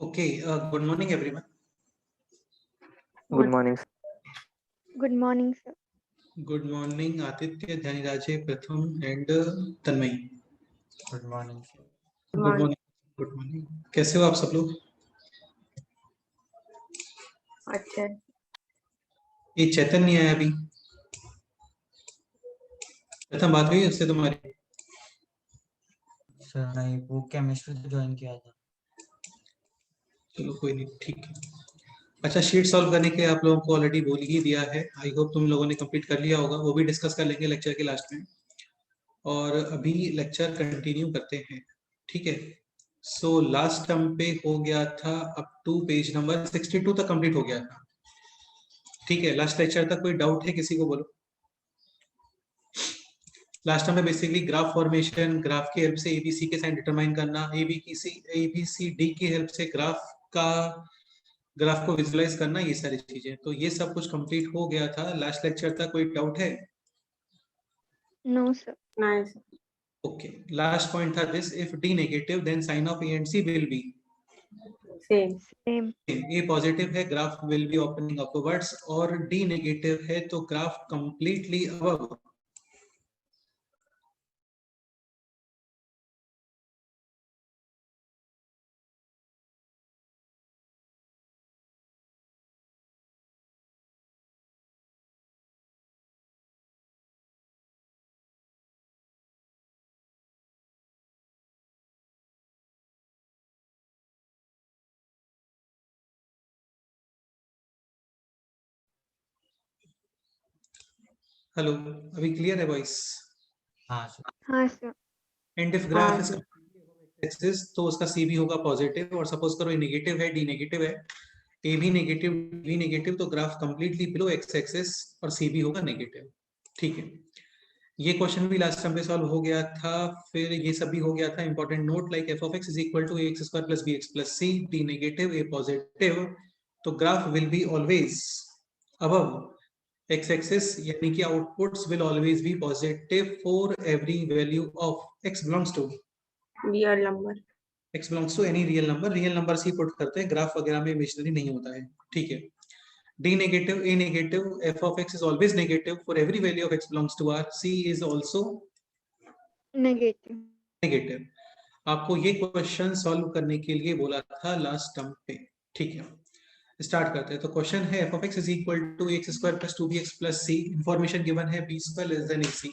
Okay, good morning, everyone. Good morning, sir. Good morning, sir. Good morning, Aditya, Dhaniraje, Pratham, and Tanmay. Good morning, sir. Good morning. Good morning. कैसे हो आप सब लोग? अच्छा, ये चेतन नहीं आया अभी। प्रथम बात हुई उससे तुम्हारी? सर नहीं, वो केमिस्ट्री से ज्वाइन किया था। चलो कोई नहीं, ठीक है। अच्छा, शीट सॉल्व करने के आप लोगों को ऑलरेडी बोल ही दिया है। आई होप तुम लोगों ने कंप्लीट कर लिया होगा। वो भी डिस्कस कर लेंगे लेक्चर के लास्ट में। और अभी लेक्चर कंटिन्यू करते हैं, ठीक है। सो लास्ट टर्म पे हो गया था अप टू पेज नंबर 62 तक कंप्लीट हो गया था, ठीक है। लास्ट लेक्चर तक कोई डाउट है किसी को? बोलो। लास्ट टाइम में बेसिकली ग्राफ फॉर्मेशन, ग्राफ की हेल्प से एबीसी के साइन डिटरमाइन करना, एबीसीडी की हेल्प से ग्राफ को विजुलाइज करना, ये सारी चीजें। तो ये सब कुछ कंप्लीट हो गया था लास्ट लेक्चर तक। कोई डाउट है? no, sir. Nice. Okay, last point था this: if d negative then sign of a and c will be Same. Same. A positive है, graph will be opening upwards, और d negative है तो graph completely above. Hello, अभी clear है voice? हाँ सर। हाँ, sir. एंड इफ ग्राफ हाँ, इज एक्सिस तो उसका सी भी होगा पॉजिटिव, और सपोज करो ये नेगेटिव है, डी नेगेटिव है, ए भी नेगेटिव, बी नेगेटिव, तो graph completely below X axis और सी भी होगा नेगेटिव, ठीक है। ये क्वेश्चन भी लास्ट टाइम पे सॉल्व हो गया था। फिर ये सब भी हो गया था। Important note like f of x is equal to a x square plus b x plus c, d negative, a positive, तो graph will be always above x axis, यानी कि outputs will always be positive for every value of x belongs to real number. x belongs to any real number। Real number ही put करते हैं, graph वगैरह में imaginary नहीं होता है, ठीक है। d negative, a negative, f of x is always negative for every value of x belongs to R, c is also Negative. negative। आपको ये क्वेश्चन सॉल्व करने के लिए बोला था लास्ट टर्म पे, ठीक है। स्टार्ट करते हैं। तो क्वेश्चन है f of x is equal to x square plus 2bx plus c। Information given है b square less than ac।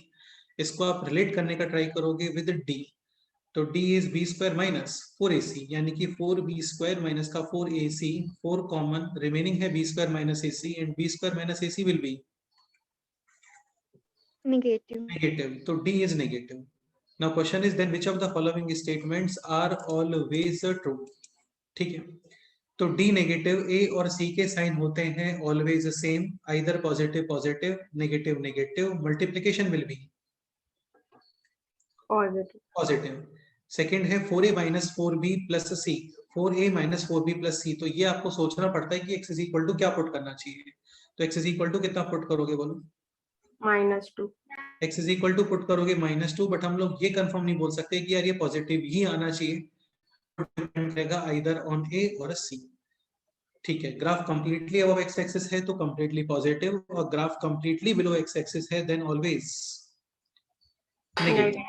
इसको आप रिलेट करने का ट्राई करोगे विद d, तो d is B square minus 4ac, यानी कि 4b स्क्वायर माइनस का 4ac, 4 कॉमन, रिमेनिंग है b square minus ac, and b square minus ac will be Negative. Negative, तो d is negative. Now question is then which of the following statements are always true, ठीक है। तो d negative, a और c के sign होते हैं always same, either positive positive, negative negative, multiplication will be Positive. Positive. Second है 4a minus 4b plus C, 4a minus 4b plus C. तो ये आपको सोचना पड़ता है कि x इज इक्वल टू क्या पुट करना चाहिए। तो x इज इक्वल टू कितना पुट करोगे, बोलो। -2. x is equal to put करोगे -2, बट हम लोग ये कंफर्म नहीं बोल सकते कि यार ये पॉजिटिव ही आना चाहिए, डिपेंड करेगा आइदर ऑन a और c, ठीक है। Graph completely above x axis है तो कंप्लीटली पॉजिटिव, और graph completely below x axis है देन ऑलवेज नेगेटिव।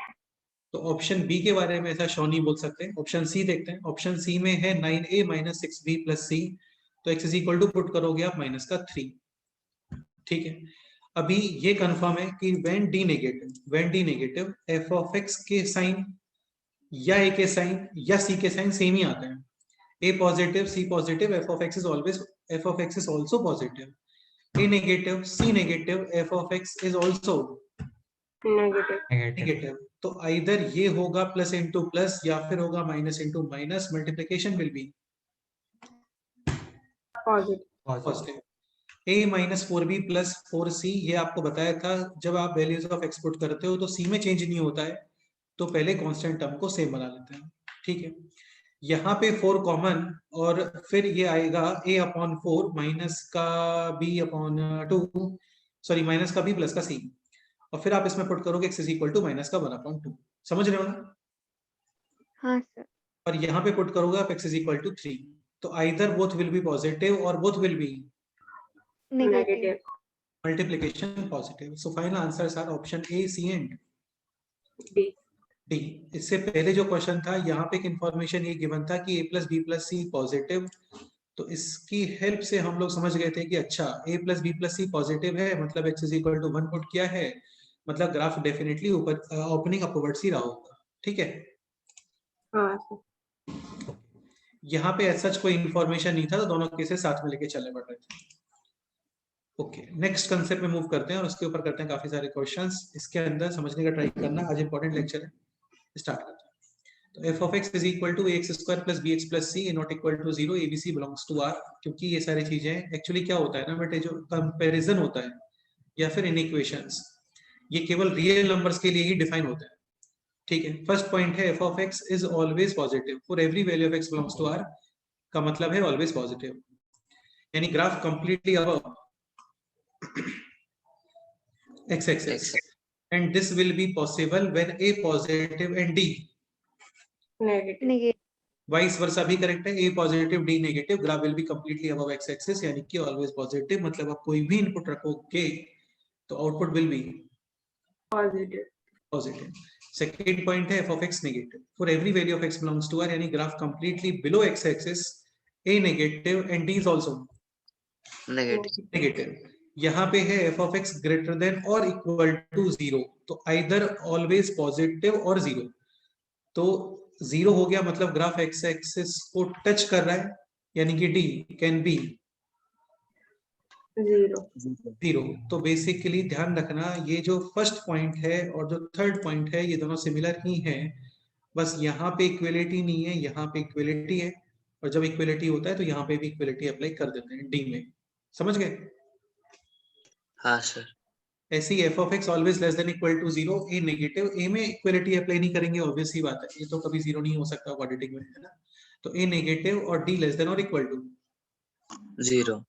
तो ऑप्शन बी के बारे में ऐसा शो नहीं बोल सकते। ऑप्शन सी देखते हैं। ऑप्शन सी में है 9a minus 6b plus C, तो x is equal to put करोगे आप माइनस का 3, ठीक है। अभी ये कंफर्म है कि when D negative f of x के साइन या a के साइन या c के साइन सेम ही आते हैं। a positive, c positive, f of x is always, f of x is also positive. a negative, c negative, f of x is also Negative. Negative. तो either ये होगा plus into plus या फिर होगा minus into minus, multiplication will be Positive. Positive. a minus 4b plus 4c, ये आपको बताया था जब आप वैल्यूज ऑफ एक्स पुट करते हो तो c में चेंज नहीं होता है, तो पहले कांस्टेंट टर्म को सेम बना लेते हैं, ठीक है। यहाँ पे 4 कॉमन, और फिर ये आएगा a अपॉन 4 माइनस का b अपॉन 2, सॉरी माइनस का b प्लस का c, और फिर आप इसमें पुट करोगे x is equal to minus का 1/2। समझ रहे हो ना? हाँ, sir. और यहाँ पे पुट करोगे आप x इज इक्वल टू 3, तो either both will be positive और both will be Negative. Multiplication positive. So final answers are option A, C and D. D. इससे पहले जो क्वेश्चन था यहाँ पे एक इंफॉर्मेशन ये गिवन था कि a plus B plus C positive. तो इसकी हेल्प से हम लोग समझ गए थे कि अच्छा a plus B plus C positive है, मतलब x is equal to 1 put किया है, मतलब ग्राफ डेफिनेटली ऊपर ओपनिंग अपवर्ड्स ही रहा होगा. ठीक है. हाँ सर. यहाँ पे ऐसा कोई इंफॉर्मेशन नहीं था, तो दोनों केसेस साथ में लेके चलने पड़ रहे थे. ओके, नेक्स्ट कंसेप्ट में मूव करते हैं और उसके ऊपर करते हैं काफी सारे क्वेश्चंस. इसके अंदर समझने का ट्राई करना, आज इंपॉर्टेंट लेक्चर है. स्टार्ट करते हैं. तो f of x is equal to ax square plus bx plus c not equal to 0, abc belongs to R. क्योंकि ये सारी चीजें एक्चुअली क्या होता है ना बेटे, जो कंपैरिजन होता है या फिर इनइक्वेशंस, ये केवल रियल नंबर्स के लिए ही डिफाइन होता है. ठीक है. फर्स्ट पॉइंट है f of x is always positive for every value of x belongs to R. का मतलब है always positive, यानी graph completely above x axis, and this will be possible when a positive and d Negative. Negative. Vice versa भी correct है. A positive d negative, graph will be completely above x axis, यानी कि always positive. मतलब आप कोई भी input रखोगे तो output will be Positive. Positive. Second point है f of x negative for every value of x belongs to R, यानी graph completely below X axis, A negative and D is also negative. यहाँ पे है f of x greater than और equal to 0, तो either always positive और 0. तो 0 हो गया मतलब ग्राफ एक्स एक्सिस को टच कर रहा है, यानी कि डी कैन बी 0. तो बेसिकली ध्यान रखना, ये जो फर्स्ट पॉइंट है और जो थर्ड पॉइंट है ये दोनों सिमिलर ही हैं, बस यहाँ पे इक्वलिटी नहीं है, यहाँ पे इक्वलिटी है. और जब इक्वलिटी होता है तो यहाँ पे भी इक्वलिटी अप्लाई कर देते हैं डी में. समझ गए? हाँ सर. ऐसे ही f of x always less than equal to 0, a negative. a में इक्वलिटी अप्लाई नहीं करेंगे, ऑब्वियस सी बात है, ये तो कभी 0 नहीं हो सकता क्वाड्रेटिक में, है ना. तो a नेगेटिव और d लेस देन और इक्वल टू 0.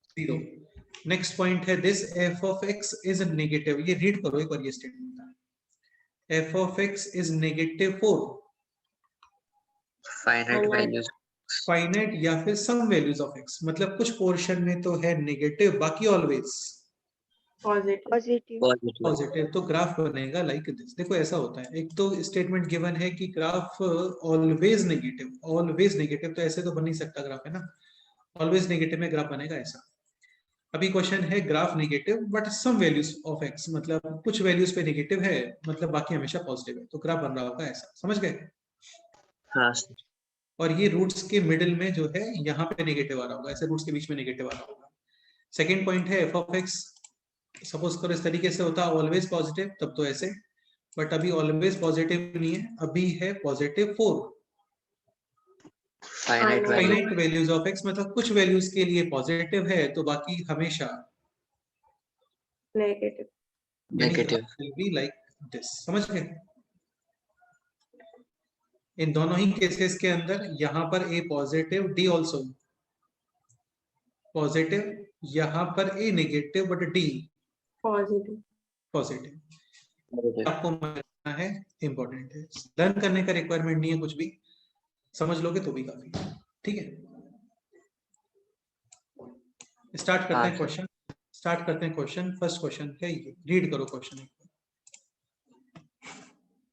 नेक्स्ट पॉइंट है this f of x is negative. ये रीड करो एक बार ये statement. f of x is negative for finite values. Finite या फिर सम वैल्यूज ऑफ x, मतलब कुछ पोर्शन में तो है नेगेटिव, बाकी ऑलवेज Positive. Positive. पॉजिटिव. तो ग्राफ बनेगा लाइक दिस. देखो ऐसा होता है, एक तो स्टेटमेंट गिवन है कि graph always negative, always negative, तो ऐसे तो बन नहीं सकता ग्राफ, है ना. ऑलवेज नेगेटिव में ग्राफ बनेगा ऐसा. अभी क्वेश्चन है graph negative but some values of x, मतलब कुछ वैल्यूज पे नेगेटिव है, मतलब बाकी हमेशा पॉजिटिव है, तो ग्राफ बन रहा होगा ऐसा. समझ गए? हाँ सर. और ये रूट्स के मिडिल में जो है यहाँ पे नेगेटिव आ रहा होगा, ऐसे रूट्स के बीच में नेगेटिव आ रहा होगा. सेकेंड पॉइंट है f of x, सपोज करो इस तरीके से होता ऑलवेज पॉजिटिव, तब तो ऐसे, बट अभी ऑलवेज पॉजिटिव नहीं है, अभी है positive for finite value. Finite values of x, मतलब कुछ वैल्यूज के लिए पॉजिटिव है तो बाकी हमेशा Negative. Negative. Will be like this. समझ गए? इन दोनों ही केसेस के अंदर यहाँ पर a positive, d also positive, यहाँ पर a negative but d Positive. Positive. आपको मानना है, इंपॉर्टेंट है, लर्न करने का रिक्वायरमेंट नहीं है, कुछ भी समझ लोगे तो भी काफी. ठीक है. स्टार्ट करते हैं क्वेश्चन. फर्स्ट क्वेश्चन है ये, रीड करो question.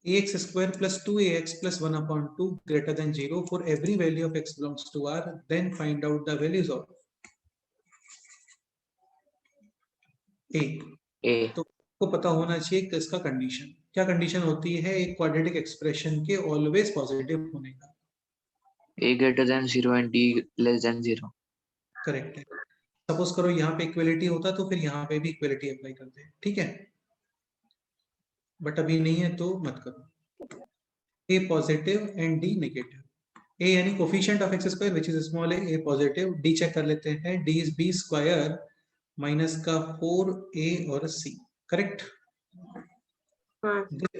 ax square plus 2ax plus 1 upon 2 greater than 0 for every value of x belongs to R, then find out the values of a. तो आपको पता होना चाहिए कि इसका कंडीशन क्या, कंडीशन होती है एक क्वाड्रेटिक एक्सप्रेशन के ऑलवेज पॉजिटिव होने का. a greater than 0 and d less than 0. Correct है. सपोज करो यहाँ पे इक्वलिटी होता तो फिर यहाँ पे भी इक्वलिटी अप्लाई करते हैं. ठीक है, बट अभी नहीं है तो मत करो. a positive and d negative. a यानी coefficient of x square which is small a positive. d check कर लेते हैं, d इज b स्क्वायर माइनस का 4a और c. Correct?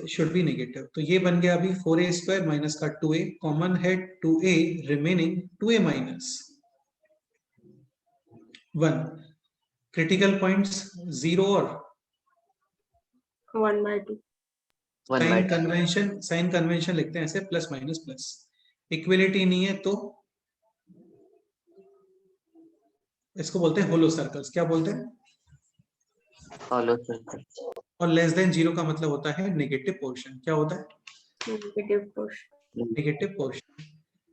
Should be negative. तो ये बन गया अभी 4a स्क्वायर माइनस का 2a, कॉमन है 2a, remaining 2a minus 1. Critical points 0 और 1/2. साइन कन्वेंशन लिखते हैं ऐसे, प्लस माइनस प्लस. इक्वलिटी नहीं है तो इसको बोलते हैं होलो सर्कल्स। क्या बोलते हैं? hollow circle, और लेस देन 0 का मतलब होता है नेगेटिव पोर्शन। क्या होता है? Negative portion. Negative portion.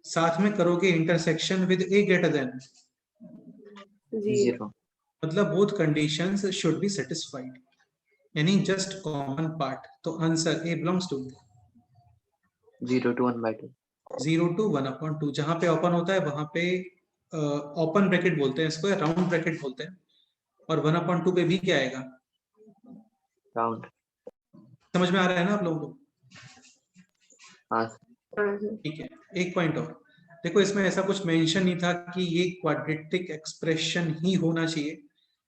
साथ में करोगे intersection with A greater than, 0. 0, मतलब both conditions should be satisfied, यानी जस्ट कॉमन पार्ट। तो answer A belongs to 0 to 1/2, 0 to 1/2। जहां पे ओपन होता है वहां पे ओपन ब्रैकेट बोलते हैं इसको, या राउंड ब्रैकेट बोलते हैं। और 1/2 पे भी क्या आएगा? round, समझ में आ रहा है ना आप लोगों को? हाँ, ठीक है, एक पॉइंट और देखो, इसमें ऐसा कुछ मेंशन नहीं था कि ये क्वाड्रेटिक एक्सप्रेशन ही होना चाहिए,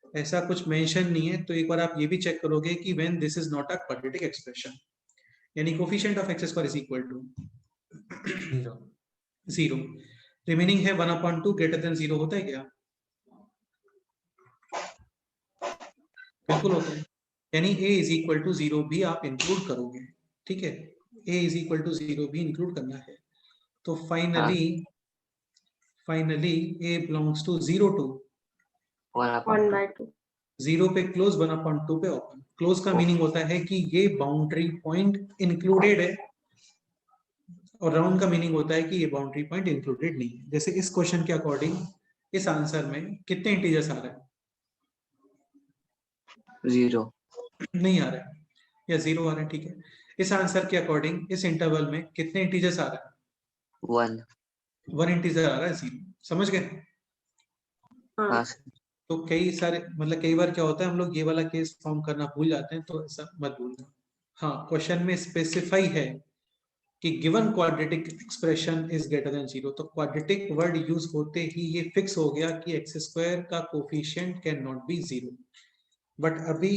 ऐसा कुछ मेंशन नहीं है। तो एक बार आप ये भी चेक करोगे कि when this is not a quadratic expression, यानी coefficient of x square is equal to 0. 0, remaining है 1/2 ग्रेटर देन 0, होता है क्या? बिल्कुल होता है, यानी a इज इक्वल टू 0 भी आप इंक्लूड करोगे। ठीक है, a इज इक्वल टू 0 भी इंक्लूड करना है। तो finally a belongs to 0 to 1/2, 1/2. 0 पे क्लोज, 1/2 पे ओपन। क्लोज का मीनिंग होता है कि ये बाउंड्री पॉइंट इंक्लूडेड है, और राउंड का मीनिंग होता है कि ये बाउंड्री पॉइंट इंक्लूडेड नहीं है। जैसे इस क्वेश्चन के अकॉर्डिंग इस आंसर में कितने इंटीजर्स आ रहे हैं? 0, नहीं आ रहे हैं, या 0 आ रहे हैं। ठीक है, इस आंसर के अकॉर्डिंग इस इंटरवल में कितने इंटीजर्स आ रहे हैं? 1, 1 इंटीजर आ रहा है, 0। समझ गए? हाँ, तो कई सारे, मतलब कई बार क्या होता है, हम लोग ये वाला केस फॉर्म करना भूल जाते हैं, तो ऐसा मत भूलना। हाँ, क्वेश्चन में स्पेसिफाई है कि given quadratic expression is greater than 0, तो क्वाड्रेटिक वर्ड यूज होते ही ये फिक्स हो गया कि एक्स स्क्वायर का coefficient can not be 0। But अभी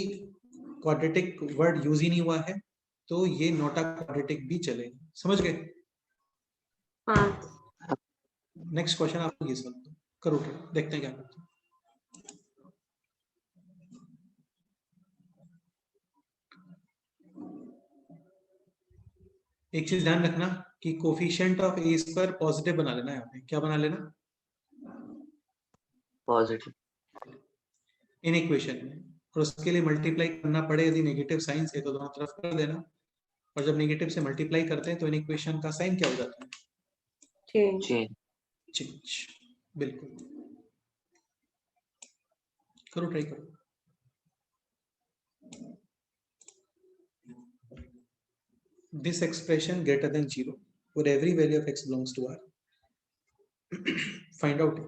क्वाड्रेटिक वर्ड यूज ही नहीं हुआ है, तो ये नॉट अ क्वाड्रेटिक भी चलेगा। समझ गए? हाँ. नेक्स्ट क्वेश्चन आप लोग ये सब करो, देखते हैं क्या करते हैं। एक चीज ध्यान रखना कि coefficient of A square positive बना लेना है, आपने क्या बना लेना? positive, इन इक्वेशन में, और उसके लिए मल्टीप्लाई करना पड़े यदि नेगेटिव साइन से, तो दोनों तरफ कर देना। और जब नेगेटिव से मल्टीप्लाई करते हैं तो इन इक्वेशन का साइन क्या हो जाता है? Change. chain, change. बिल्कुल, करो, ट्राई करो। This expression greater than 0 for every value of x belongs to R. Find out.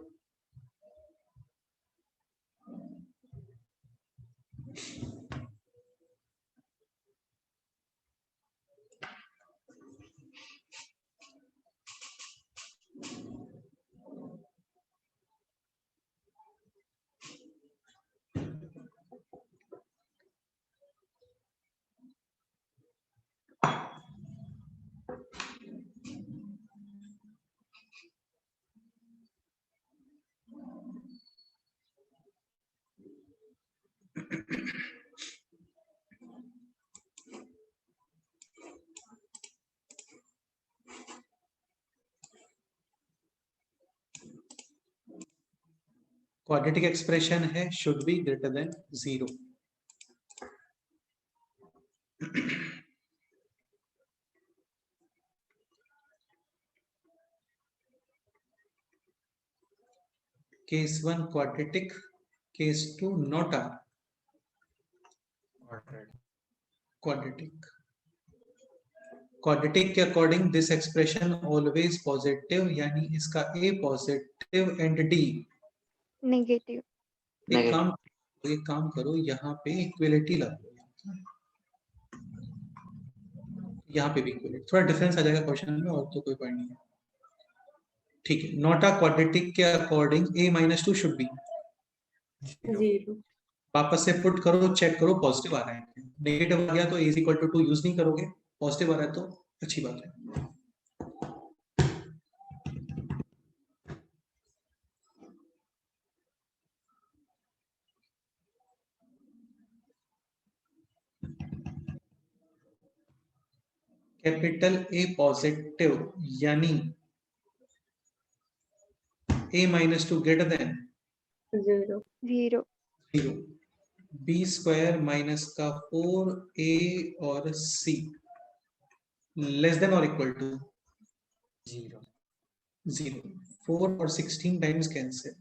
Quadratic expression है should be greater than 0। Case 1 quadratic, case 2 not are quadratic. Quadratic के according this expression always positive, यानी इसका a positive and d negative. एक काम करो, यहाँ पे equality लगाओ, यहाँ पे भी इक्वलिटी, थोड़ा डिफरेंस आ जाएगा क्वेश्चन में, और तो कोई पॉइंट नहीं है। ठीक है, नॉट अ क्वाड्रेटिक के अकॉर्डिंग a-2 शुड बी 0. वापस से पुट करो, चेक करो पॉजिटिव आ रहा है। नेगेटिव आ गया तो a = 2 यूज नहीं करोगे, पॉजिटिव आ रहा है तो अच्छी बात है। कैपिटल A पॉजिटिव, यानी a-2 greater than 0. 0. 0. B square minus का 4a और c लेस देन और इक्वल टू 0. 0. 4 और 16 टाइम्स कैंसिल।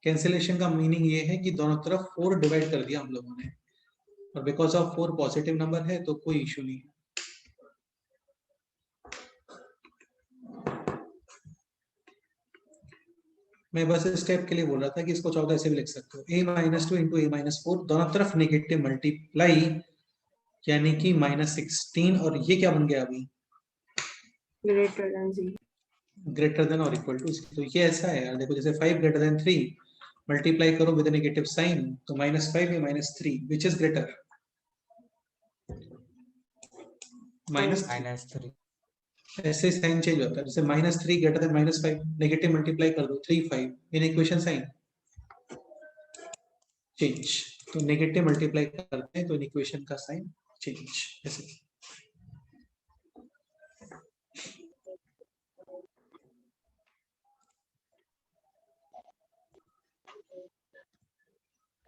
कैंसिलेशन का मीनिंग ये है कि दोनों तरफ 4 डिवाइड कर दिया हम लोगों ने, और बिकॉज ऑफ 4 पॉजिटिव नंबर है तो कोई इशू नहीं है। मैं बस इस स्टेप के लिए बोल रहा था कि इसको 14 ऐसे भी लिख सकते हो, a-2 इंटू a-4 दोनों तरफ नेगेटिव मल्टीप्लाई, यानी कि -16, और ये क्या बन गया अभी, Greater than 0. ग्रेटर देन और इक्वल टू। तो ये ऐसा है यार, देखो जैसे 5 ग्रेटर देन 3 मल्टीप्लाई करो विद नेगेटिव साइन तो -5 या -3 विच इज ग्रेटर, -3। -3. ऐसे साइन चेंज होता है, जैसे -3 ग्रेटर देन -5 नेगेटिव मल्टीप्लाई कर दो 3 5 इन इक्वेशन साइन चेंज, तो नेगेटिव मल्टीप्लाई करते हैं तो इन इक्वेशन का साइन चेंज ऐसे।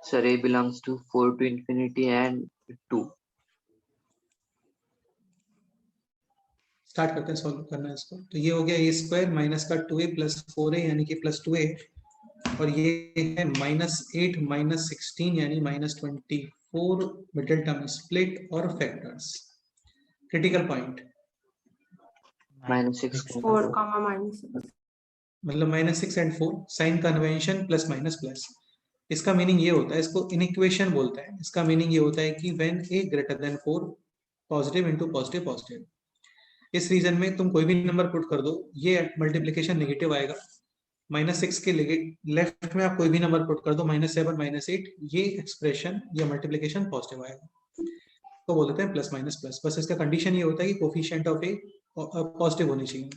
Sir, a belongs to 4 to infinity and 2. Start करते हैं सॉल्व करना है इसको। तो ये हो गया a स्क्वायर माइनस का 2a प्लस 4a यानी कि प्लस 2a, और ये है -8 -16 यानी -24 मिडिल टर्म स्प्लिट और फैक्टर्स। Critical point -6. 4, -6. मतलब -6 and 4 sign convention plus minus plus. इसका मीनिंग ये होता है, इसको इनइक्वेशन बोलते हैं। इसका मीनिंग ये होता है कि when a greater then 4 positive into positive positive. इस रीजन में तुम कोई भी नंबर पुट कर दो, ये मल्टीप्लिकेशन नेगेटिव आएगा। -6 के लेफ्ट में आप कोई भी नंबर पुट कर दो, -7 -8, ये एक्सप्रेशन या मल्टीप्लिकेशन पॉजिटिव आएगा, तो बोल देते हैं प्लस माइनस प्लस। बस इसका कंडीशन ये होता है कि कोफिशिएंट ऑफ ए पॉजिटिव होनी चाहिए,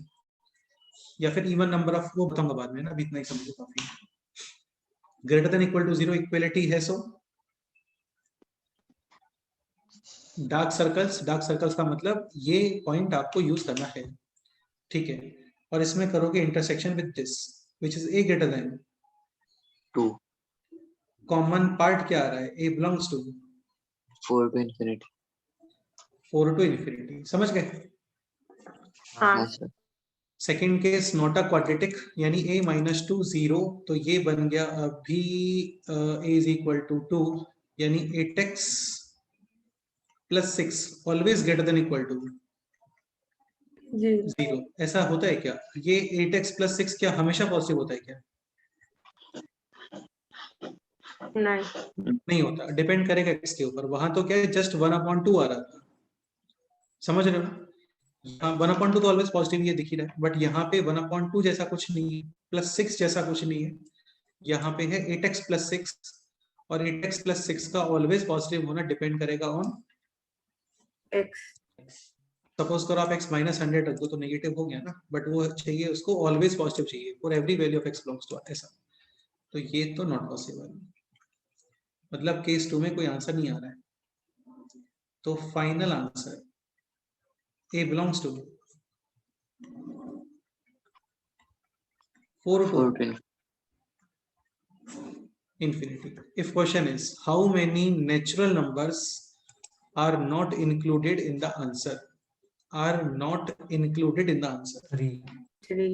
या फिर इवन नंबर ऑफ, वो बताऊंगा बाद में ना, अभी इतना ही समझो काफी। Greater than equal to 0 equality है, सो डार्क सर्कल्स का मतलब ये पॉइंट आपको यूज करना है, ठीक है। और इसमें करोगे intersection with this which is a greater than 2. Common part क्या आ रहा है, a belongs to 4 to infinity. 4 to infinity, समझ गए। हाँ, Yes, sir. Second case not a quadratic, यानी a-2 0, तो ये बन गया अभी a इज इक्वल टू 2, यानी 8x plus 6 always greater than equal to 0. 0। ऐसा होता है क्या, ये 8x प्लस 6 क्या हमेशा पॉजिटिव होता है क्या? नहीं होता, डिपेंड करेगा x के ऊपर। वहां तो क्या है, जस्ट 1/2 आ रहा था, समझ रहे हो। यहाँ 1/2 तो ऑलवेज पॉजिटिव ये दिख ही रहा है, बट यहाँ पे 1/2 जैसा कुछ नहीं है, प्लस 6 जैसा कुछ नहीं है। यहाँ पे है 8x प्लस 6, और 8x प्लस 6 का ऑलवेज पॉजिटिव होना डिपेंड करेगा ऑन X. सपोज करो आप x -100 रख दो तो नेगेटिव हो गया ना, बट वो चाहिए उसको ऑलवेज पॉजिटिव चाहिए for every value of x belongs to ऐसा, तो ये तो नॉट पॉसिबल। मतलब केस 2 में कोई आंसर नहीं आ रहा है। तो final answer a belongs to 4 to 4 to infinity. If question is how many natural numbers are not included in the answer, are not included in the answer, 3. 3.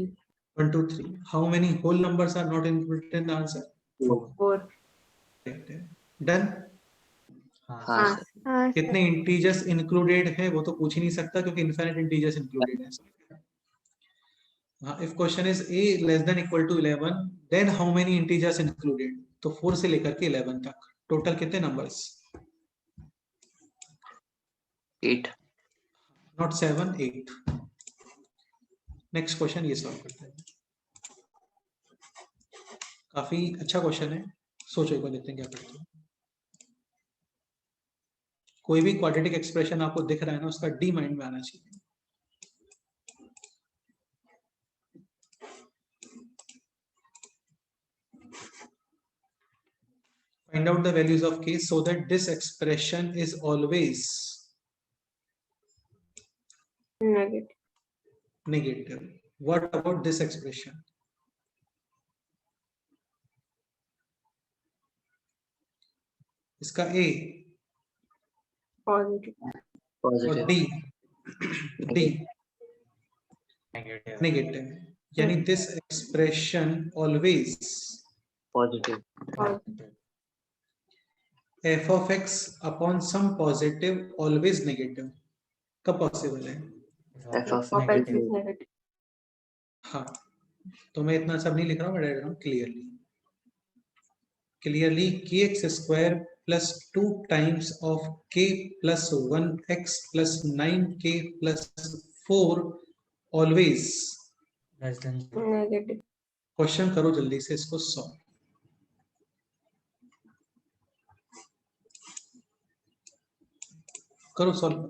1 2 3, how many whole numbers are not included in the answer? 4. 4. Done. हाँ. हाँ, हाँ, sir. हाँ sir. कितने integers included है वो तो पूछ ही नहीं सकता, क्योंकि इनफिनिट इंटीजर्स इंक्लूडेड है। हाँ, if question is a less than equal to 11, then how many integers included? तो 4 से लेकर के 11 तक टोटल कितने नंबर्स? 8. नॉट 7, 8। नेक्स्ट क्वेश्चन ये सॉल्व करते हैं। काफी अच्छा क्वेश्चन है, सोचो एक बार, देखते हैं क्या करते हैं। कोई भी क्वाड्रेटिक एक्सप्रेशन आपको दिख रहा है ना, उसका डी माइंड में आना चाहिए। Find out the values of k so that this expression is always negative. negative. What about this expression? इसका ए पॉजिटिव और positive, d d negative negative, यानी this expression always positive, f of x upon some positive always negative कब possible है? f of of x negative, is negative हाँ, तो मैं इतना सब नहीं लिख रहा हूँ, मैं diagram clearly k x square plus 2 times of k plus 1x plus 9k plus 4 always less than negative question करो जल्दी से इसको सॉल्व। करो solve.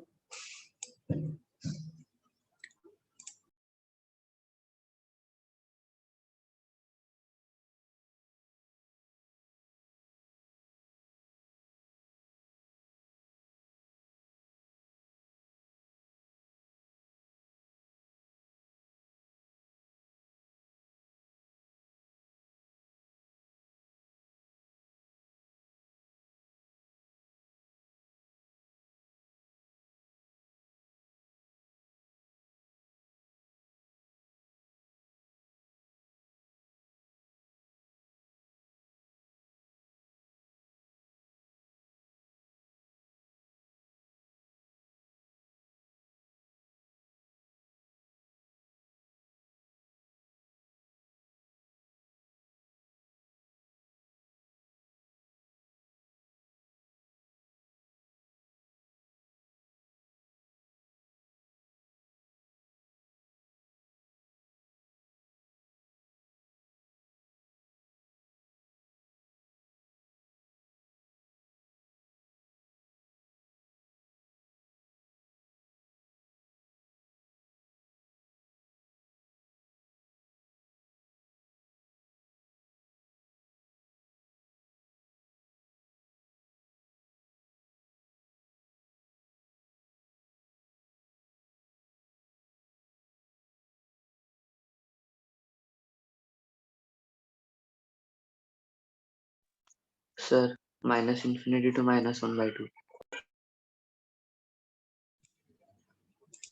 sir, minus infinity to minus 1/2,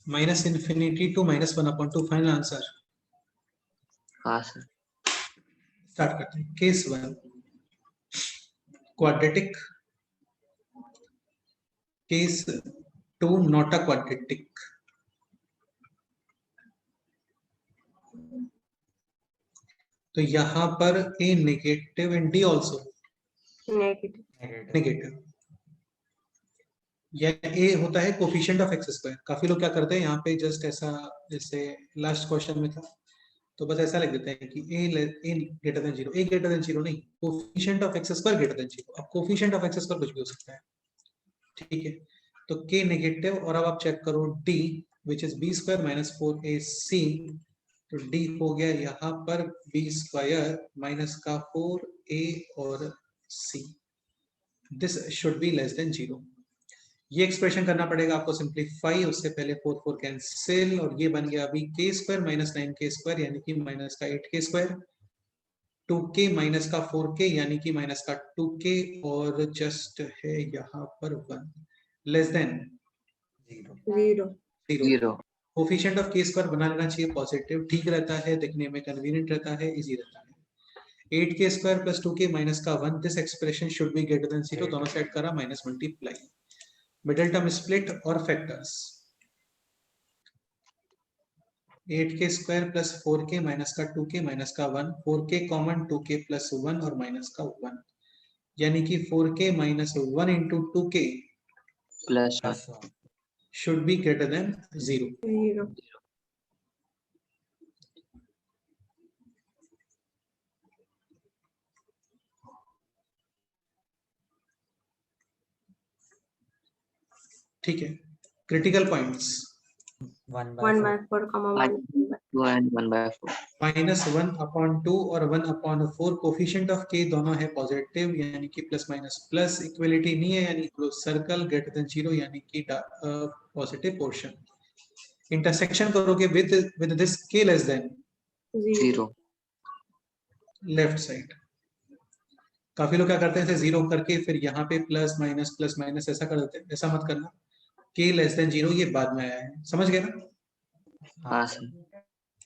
minus infinity to minus 1/2 final answer. हाँ sir, start करते हैं। Case 1 quadratic, case 2 not a quadratic. तो यहां पर a negative and d also negative negative negative. यह ए होता है कोफिशिएंट ऑफ एक्स स्क्वायर। काफी लोग क्या करते हैं यहाँ पे जस्ट ऐसा, जैसे लास्ट क्वेश्चन में था, तो बस ऐसा लिख देते हैं कि ए ग्रेटर देन 0, ए ग्रेटर देन 0 नहीं, coefficient of x square greater than 0। अब कोफिशिएंट ऑफ एक्स स्क्वायर कुछ भी हो सकता है, ठीक है। तो के नेगेटिव, और अब आप चेक करो D which is B square minus 4ac, तो डी हो गया यहाँ पर बी स्क्वायर माइनस का 4a और c, this should be less than 0। ये एक्सप्रेशन करना पड़ेगा आपको सिंप्लीफाई, उससे पहले 4 4 कैंसिल, और ये बन गया अभी के स्क्वायर माइनस 9k स्क्वायर यानी कि माइनस का 8k स्क्वायर, 2k माइनस का 4k यानी कि माइनस का 2k, और जस्ट है यहाँ पर 1 less than zero 0 0। 0, coefficient of के स्क्वायर बना लेना चाहिए पॉजिटिव, ठीक रहता है, दिखने में कन्वीनियंट रहता है, इजी रहता है। 8k square plus 2k minus का 1, this expression should be greater than 0। दोनों साइड करा minus multiply, middle term split और factors. 8k square plus 4k minus का 2k माइनस का 1, 4k कॉमन 2k प्लस 1 और माइनस का 1, यानी कि 4k minus 1 into 2k plus 1, plus 1 should be greater than 0। 0 ठीक है। Critical points 1 1 by by 4 comma 1 2 and 1/4, minus 1/2 और 1/4, कोफिशिएंट ऑफ के दोनों है पॉजिटिव यानी कि प्लस माइनस प्लस, इक्वलिटी नहीं है यानी क्लोज सर्कल, ग्रेटर देन 0 यानी कि पॉजिटिव पोर्शन। इंटरसेक्शन करोगे विद दिस के लेस देन 0 0, लेफ्ट साइड, काफी लोग क्या करते हैं, ऐसे जीरो करके फिर यहाँ पे प्लस माइनस ऐसा कर देते हैं, ऐसा मत करना। k लेस देन जीरो ये बाद में आया है, समझ गए ना। हाँ सर।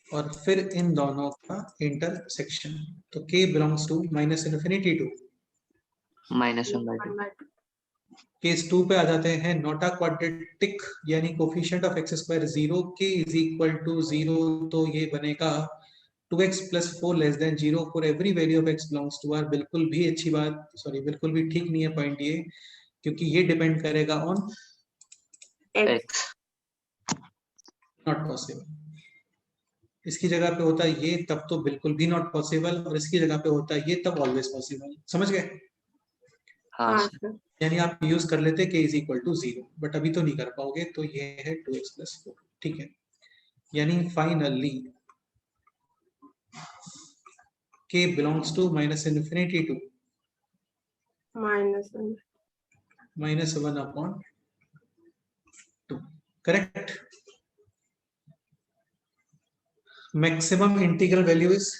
और फिर इन दोनों का इंटरसेक्शन, तो k belongs to minus infinity to -1/2। 1/2 case 2 पे आ जाते हैं। नॉट अ क्वाड्रेटिक यानी coefficient of x square zero, k is equal to zero, तो ये बनेगा 2x plus 4 less than zero for every value of x belongs to r। बिल्कुल भी अच्छी बात, सॉरी बिल्कुल भी ठीक नहीं है पॉइंट ये, क्योंकि ये डिपेंड करेगा on x x। Not possible. इसकी जगह पे होता है ये तब तो बिल्कुल भी नॉट पॉसिबल, और इसकी जगह पे होता है ये तब ऑलवेज पॉसिबल, समझ गए। हाँ हाँ सर। सर यानी आप यूज कर लेते k is equal to zero, but अभी तो नहीं कर पाओगे, तो ये है 2x प्लस 4, ठीक है। यानी finally k belongs to minus infinity to -1 minus 1 upon 2, correct. Maximum integral value is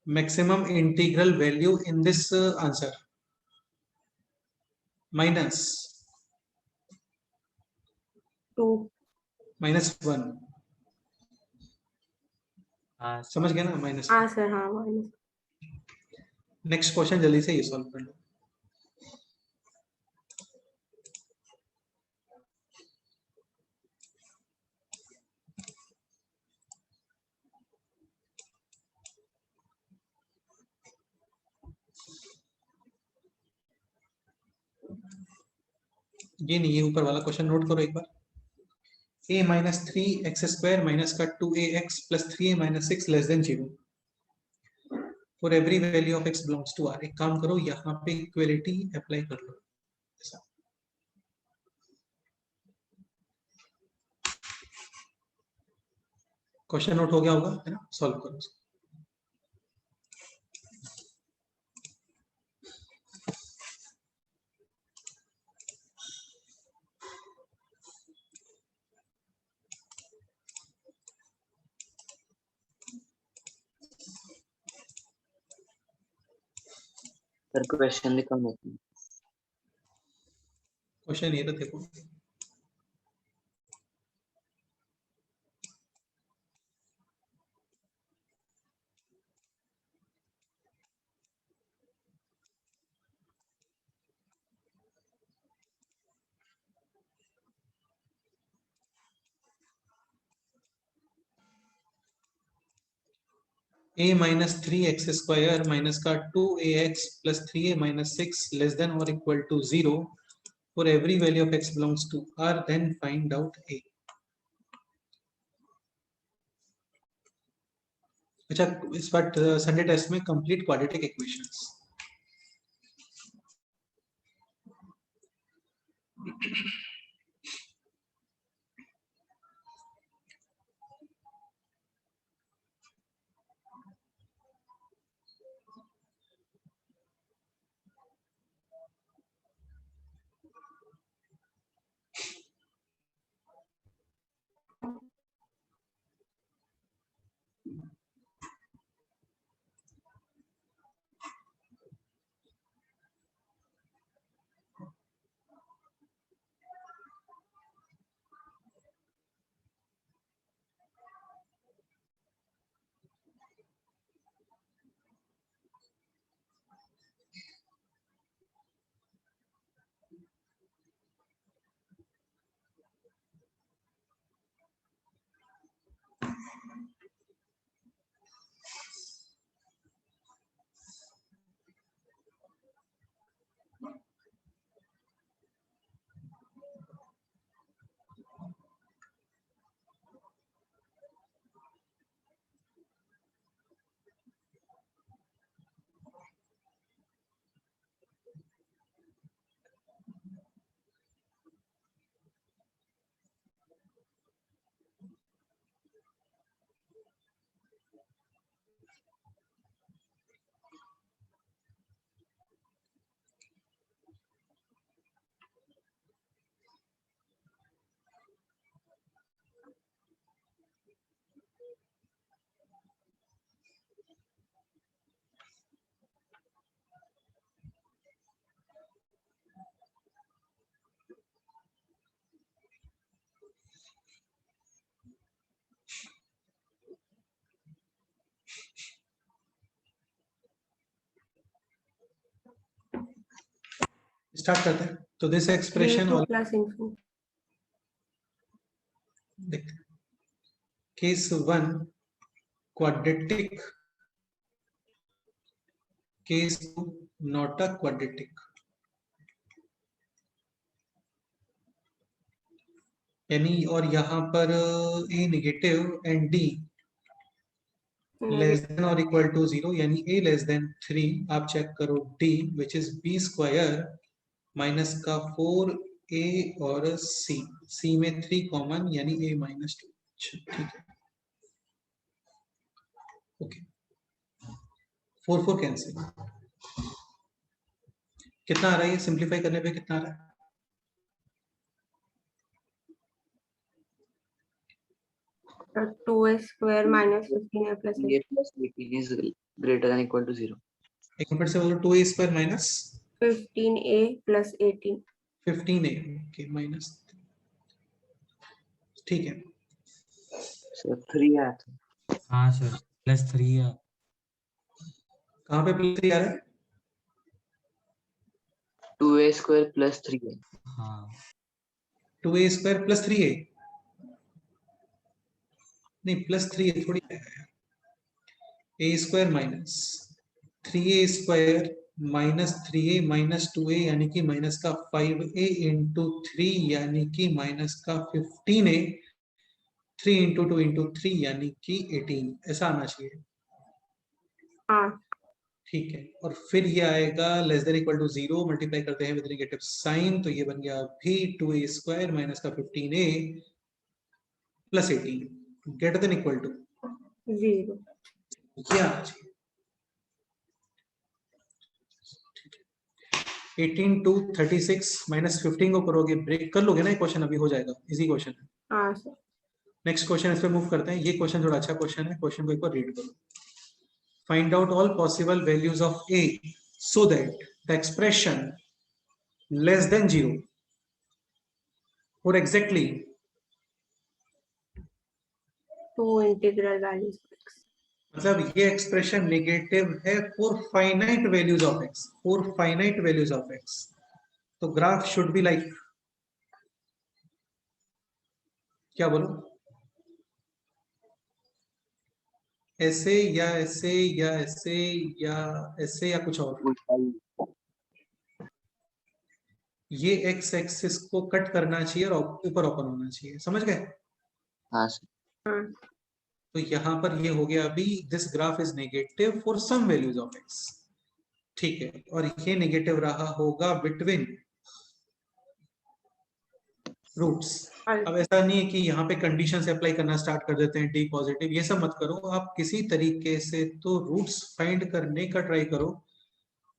maximum integral value in this answer minus 2 -1, हाँ समझ गए ना, माइनस। हाँ सर हाँ माइनस। नेक्स्ट क्वेश्चन जल्दी से ये सॉल्व कर लो। ये नहीं, ये ऊपर वाला क्वेश्चन नोट करो एक बार। a minus 3x square minus का 2ax plus 3a minus 6 less than zero for every value of x belongs to r। एक काम करो, यहाँ पे इक्वलिटी अप्लाई कर लो ऐसा। क्वेश्चन नोट हो गया होगा, है ना, सॉल्व करो उसको। सर क्वेश्चन लिखा मैं। क्वेश्चन ये तो देखो, a minus 3x square minus का 2ax plus 3a minus 6 less than और equal to zero for every value of x belongs to r, then find out a। अच्छा, इस बार संडे टेस्ट में कंप्लीट क्वाड्रेटिक इक्वेशंस। स्टार्ट करते हैं। तो this expression 3 2 plus infinity. देखते हैं। Case 1 quadratic, case 2 not a quadratic, यानी और यहाँ पर a negative and d less than और इक्वल टू 0, यानी a लेस देन 3। आप चेक करो d which is b square minus का 4a और c में 3 कॉमन यानी a माइनस 2। ठीक है, ओके। 4 4 कैंसिल। कितना आ रहा है ये सिंप्लीफाई करने पे, कितना आ रहा है? So 2a square minus 15a plus a plus 18 is greater than equal to 0. एक मिनट से बोलो 2a square minus 15a plus 18. 15a, okay minus, ठीक है। So 3 आया था। हाँ सर, +3 है। कहाँ पे प्लस 3 आ रहा है? 2a square plus 3a. हाँ 2a स्क्वायर प्लस 3a, नहीं प्लस 3a थोड़ी आएगा, a square minus 3a square minus 3a minus 2a यानी कि माइनस का 5a इंटू 3 यानी कि माइनस का 15a, 3 इंटू 2 इंटू 3 यानी कि 18, ऐसा आना चाहिए। हाँ ठीक है, और फिर ये आएगा less than equal to 0, multiply करते हैं विद नेगेटिव साइन, तो ये बन गया भी 2a स्क्वायर माइनस का 15a plus 18 greater than equal to 0. क्या आना चाहिए? 18 टू 36 माइनस 15 को करोगे, ब्रेक कर लोगे ना, ये क्वेश्चन अभी हो जाएगा, इजी क्वेश्चन है। हाँ सर. नेक्स्ट क्वेश्चन इस पे मूव करते हैं। ये क्वेश्चन थोड़ा अच्छा क्वेश्चन है, क्वेश्चन को एक बार रीड करो। Find out all possible values of a so that the expression less than 0 or exactly 2 integral values of x. मतलब ये एक्सप्रेशन नेगेटिव है for finite values of x, for finite values of x। तो graph should be like, क्या बोलो, ऐसे या ऐसे या ऐसे या ऐसे या कुछ और। ये एक्स एक्सिस को कट करना चाहिए और ऊपर ओपन होना चाहिए, समझ गए? हाँ सर। हाँ तो यहां पर ये हो गया अभी, this graph is negative for some values of x, ठीक है, और ये नेगेटिव रहा होगा बिटवीन रूट्स। अब ऐसा नहीं है कि यहाँ पे कंडीशन से अप्लाई करना स्टार्ट कर देते हैं डी पॉजिटिव, ये सब मत करो। आप किसी तरीके से तो रूट्स फाइंड करने का ट्राई करो,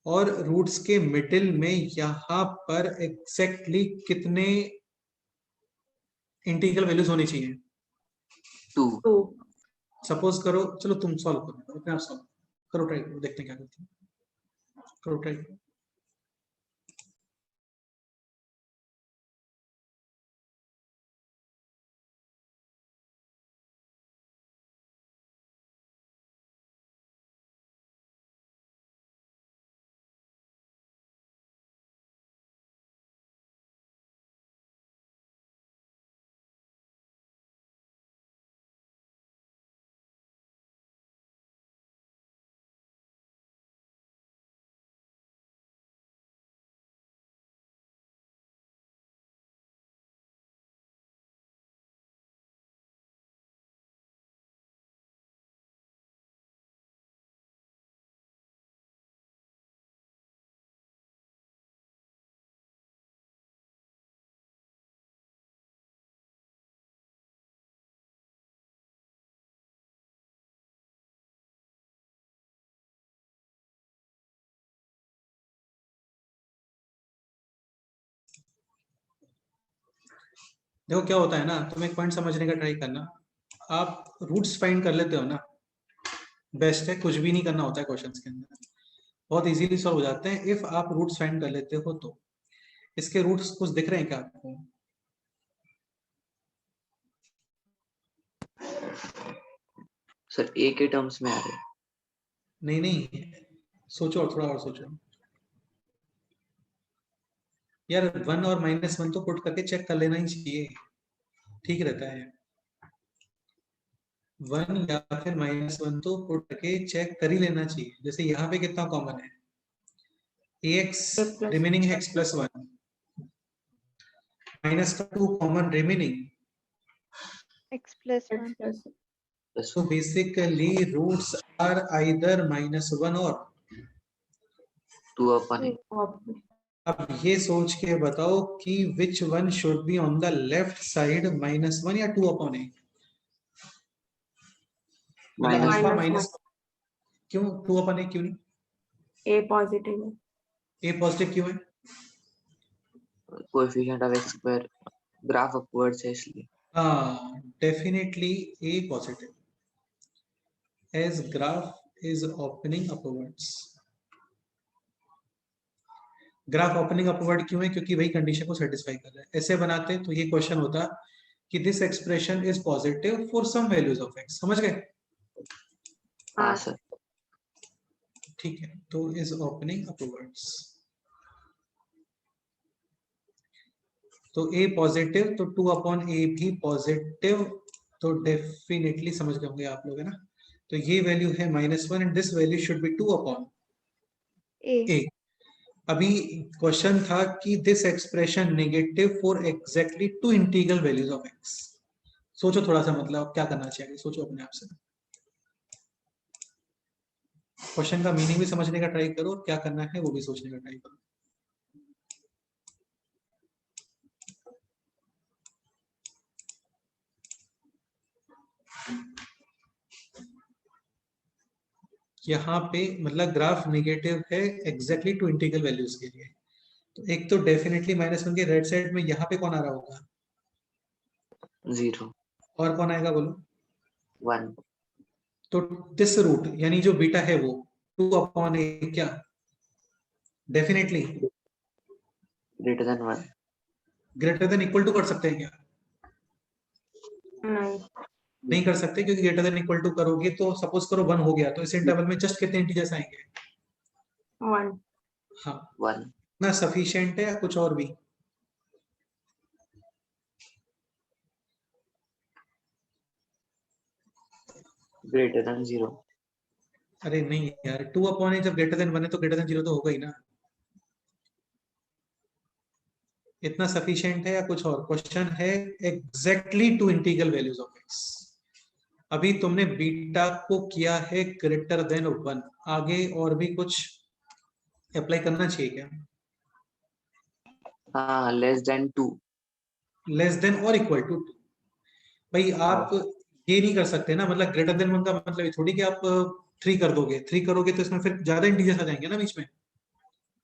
और रूट्स के मिडिल में यहाँ पर एग्जैक्टली कितने इंटीग्रल वैल्यूज होनी चाहिए? 2. 2. सपोज करो, चलो तुम सॉल्व करो, अपने आप सॉल्व करो, ट्राई करो, देखते हैं क्या करते हैं, करो ट्राई करो। देखो क्या होता है ना, तुम एक पॉइंट समझने का ट्राई करना। आप रूट्स फाइंड कर लेते हो ना, बेस्ट है, कुछ भी नहीं करना होता है क्वेश्चंस के अंदर, बहुत इजीली सॉल्व हो जाते हैं इफ आप रूट्स फाइंड कर लेते हो तो। इसके रूट्स कुछ दिख रहे हैं क्या आपको? सर a के टर्म्स में आ रहे हैं। नहीं नहीं, सोचो और थोड़ा और सोचो। यार 1 और -1 तो पुट करके चेक कर लेना ही चाहिए, ठीक रहता है। 1 या फिर -1 तो पुट करके चेक कर ही लेना चाहिए। जैसे यहाँ पे कितना कॉमन है, ax A plus रिमेनिंग है x + 1 माइनस का 2 common remaining, x plus x 1. plus so basically roots are either -1 और 2 upon a. 2 upon अब ये सोच के बताओ कि which one should be on the left side, -1 या 2 upon a? मतलब Minus अल्फा -1. माइनस, क्यों 2 upon a क्यों नहीं? A पॉजिटिव है। a पॉजिटिव क्यों है? coefficient of x square graph upward है इसलिए। हाँ, definitely a positive as graph is opening upwards. Graph opening upward क्यों है? क्योंकि वही कंडीशन को सेटिस्फाई कर रहा है। ऐसे बनाते तो ये क्वेश्चन होता कि this expression is positive for some values of x, समझ गए? हाँ हाँ सर। ठीक है, तो इज ओपनिंग अपवर्ड्स, तो a पॉजिटिव तो 2 अपॉन a भी पॉजिटिव, तो डेफिनेटली समझ गए होंगे आप लोग, है ना? तो ये वैल्यू है -1 and this value should be 2 upon A. a। अभी क्वेश्चन था कि this expression negative for exactly 2 integral values of x। सोचो थोड़ा सा, मतलब क्या करना चाहिए, सोचो अपने आप से, क्वेश्चन का मीनिंग भी समझने का ट्राई करो, क्या करना है वो भी सोचने का ट्राई करो। यहाँ पे मतलब ग्राफ नेगेटिव है एग्जैक्टली 2 इंटीग्रल वैल्यूज के लिए, तो एक तो डेफिनेटली -1 के राइट साइड में यहाँ पे कौन आ रहा होगा? 0 और कौन आएगा बोलो? 1 तो दिस रूट यानी जो बीटा है वो 2 अपॉन ए क्या definitely greater than 1। Greater than equal to कर सकते हैं क्या? नहीं नहीं कर सकते, क्योंकि ग्रेटर देन इक्वल टू करोगे तो सपोज करो 1 हो गया, तो इस इंटरवल में जस्ट कितने इंटीजर्स आएंगे? 1 हाँ, 1 ना सफिशिएंट है या कुछ और भी? Greater than 0। अरे नहीं यार, 2 अपॉन ए जब ग्रेटर देन 1 है तो ग्रेटर देन 0 तो होगा ही ना। इतना सफिशिएंट है या कुछ और? क्वेश्चन है exactly 2 integral values of x। अभी तुमने बीटा को किया है ग्रेटर देन 1, आगे और भी कुछ अप्लाई करना चाहिए क्या? हाँ लेस देन 2। लेस देन और इक्वल टू 2? भाई आप ये नहीं कर सकते ना, मतलब ग्रेटर देन 1 का मतलब ये थोड़ी कि आप 3 कर दोगे, 3 करोगे तो इसमें फिर ज्यादा इंटीजर्स आ जाएंगे ना बीच में।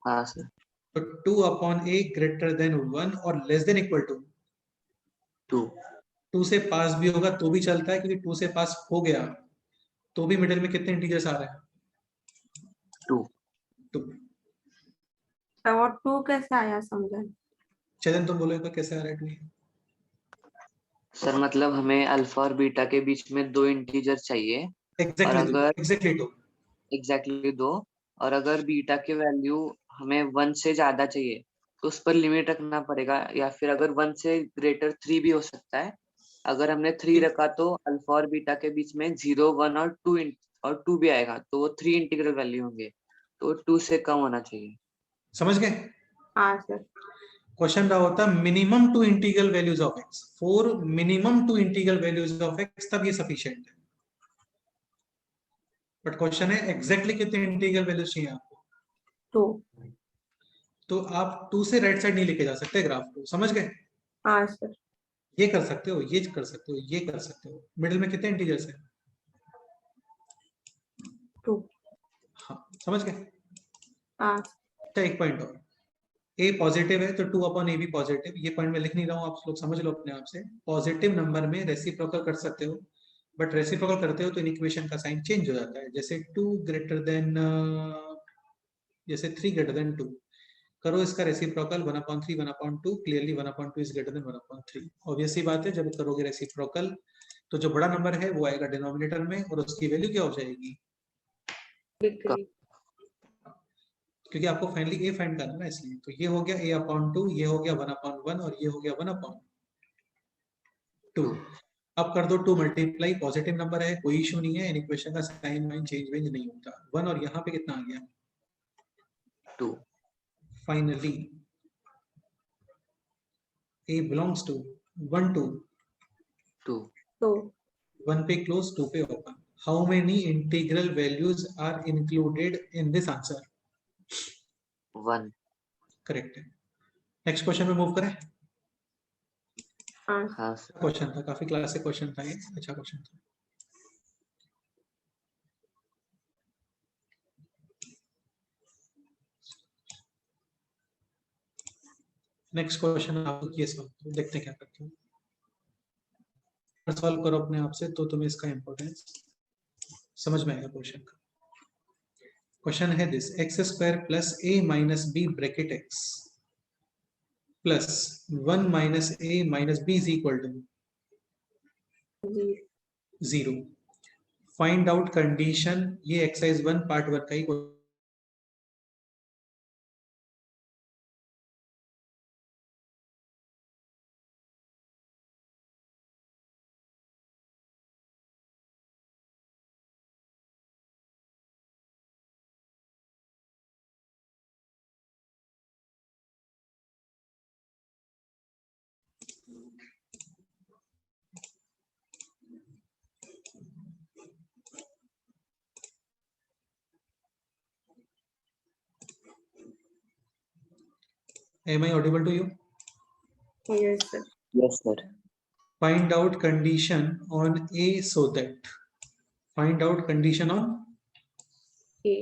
हाँ सर। तो 2 अपॉन ए ग्रेटर देन 1 और लेस देन इक्वल टू 2 2 से पास भी होगा तो भी चलता है, क्योंकि 2 से पास हो गया तो भी मिडिल में कितने इंटीजर्स आ रहे हैं? 2 2। तो वो 2 कैसे आया समझा? चलन तुम बोलोगे कैसे आ रहा है 2? सर मतलब हमें अल्फा और बीटा के बीच में 2 इंटीजर चाहिए और एग्जैक्टली अगर एग्जैक्टली 2। एग्जैक्टली 2 और अगर बीटा के वैल्यू हमें 1 से ज्यादा चाहिए तो उस पर लिमिट रखना पड़ेगा, या फिर अगर 1 से ग्रेटर 3 भी हो सकता है। अगर हमने 3 रखा तो अल्फा और बीटा के बीच में 0 1 और 2 भी आएगा, तो वो 3 इंटीग्रल वैल्यू होंगे, तो 2 से कम होना चाहिए। समझ गए? हाँ सर। क्वेश्चन रहा होता minimum 2 integral values of x, for minimum 2 integral values of x तब ये सफिशिएंट है। बट क्वेश्चन है एग्जैक्टली कितने इंटीग्रल वैल्यूज चाहिए आपको? 2 तो आप 2 से राइट साइड नहीं लेके जा सकते ग्राफ को, समझ गए? हाँ सर। ये कर सकते हो, ये कर सकते हो, ये कर सकते हो। मिडिल में कितने इंटीजर्स हैं? 2 हाँ, समझ गए? हाँ अच्छा, एक पॉइंट और, a पॉजिटिव है तो 2 अपॉन ए भी पॉजिटिव। ये पॉइंट मैं लिख नहीं रहा हूँ, आप लोग समझ लो अपने आप से। पॉजिटिव नंबर में रेसिप्रोकल कर सकते हो, बट रेसिप्रोकल करते हो तो इन इक्वेशन का साइन चेंज हो जाता है। जैसे 2 ग्रेटर देन जैसे 3 ग्रेटर देन 2 करो, इसका reciprocal 1/3 1/2, clearly 1/2 is greater than 1/3। ऑब्वियस सी बात है, जब करोगे रेसिप्रोकल तो जो बड़ा नंबर है वो आएगा डिनोमिनेटर में और उसकी वैल्यू क्या हो जाएगी? डिग्री। क्योंकि आपको फाइनली ए फाइंड करना है ना, इसलिए। तो ये हो गया a अपॉन 2, ये हो गया 1 अपॉन 1 और ये हो गया 1 अपॉन 2। अब कर दो 2 मल्टीप्लाई, पॉजिटिव नंबर है, कोई इशू नहीं है, इन इक्वेशन का साइन वाइन चेंज वेंज नहीं होता। 1 और यहाँ पे कितना आ गया 2। फाइनली a belongs to 1 2 2 2 1 पे क्लोज 2 पे open. How many integral values are included in this answer? 1। Correct है। नेक्स्ट क्वेश्चन में मूव करें। हाँ हाँ सर। क्वेश्चन था, काफी क्लासिक क्वेश्चन था ये, अच्छा क्वेश्चन था। नेक्स्ट क्वेश्चन आप ये सॉल्व देखते हैं क्या करते हो। सॉल्व करो अपने आप से तो तुम्हें इसका इंपॉर्टेंस समझ में आएगा क्वेश्चन का। क्वेश्चन है this, x square plus a minus B bracket x plus 1 minus a minus B is equal to जी 0। फाइंड आउट कंडीशन, ये एक्सरसाइज 1 पार्ट 1 का ही Am I audible to you? Yes sir yes sir. Find out condition on A so that. Find out condition on A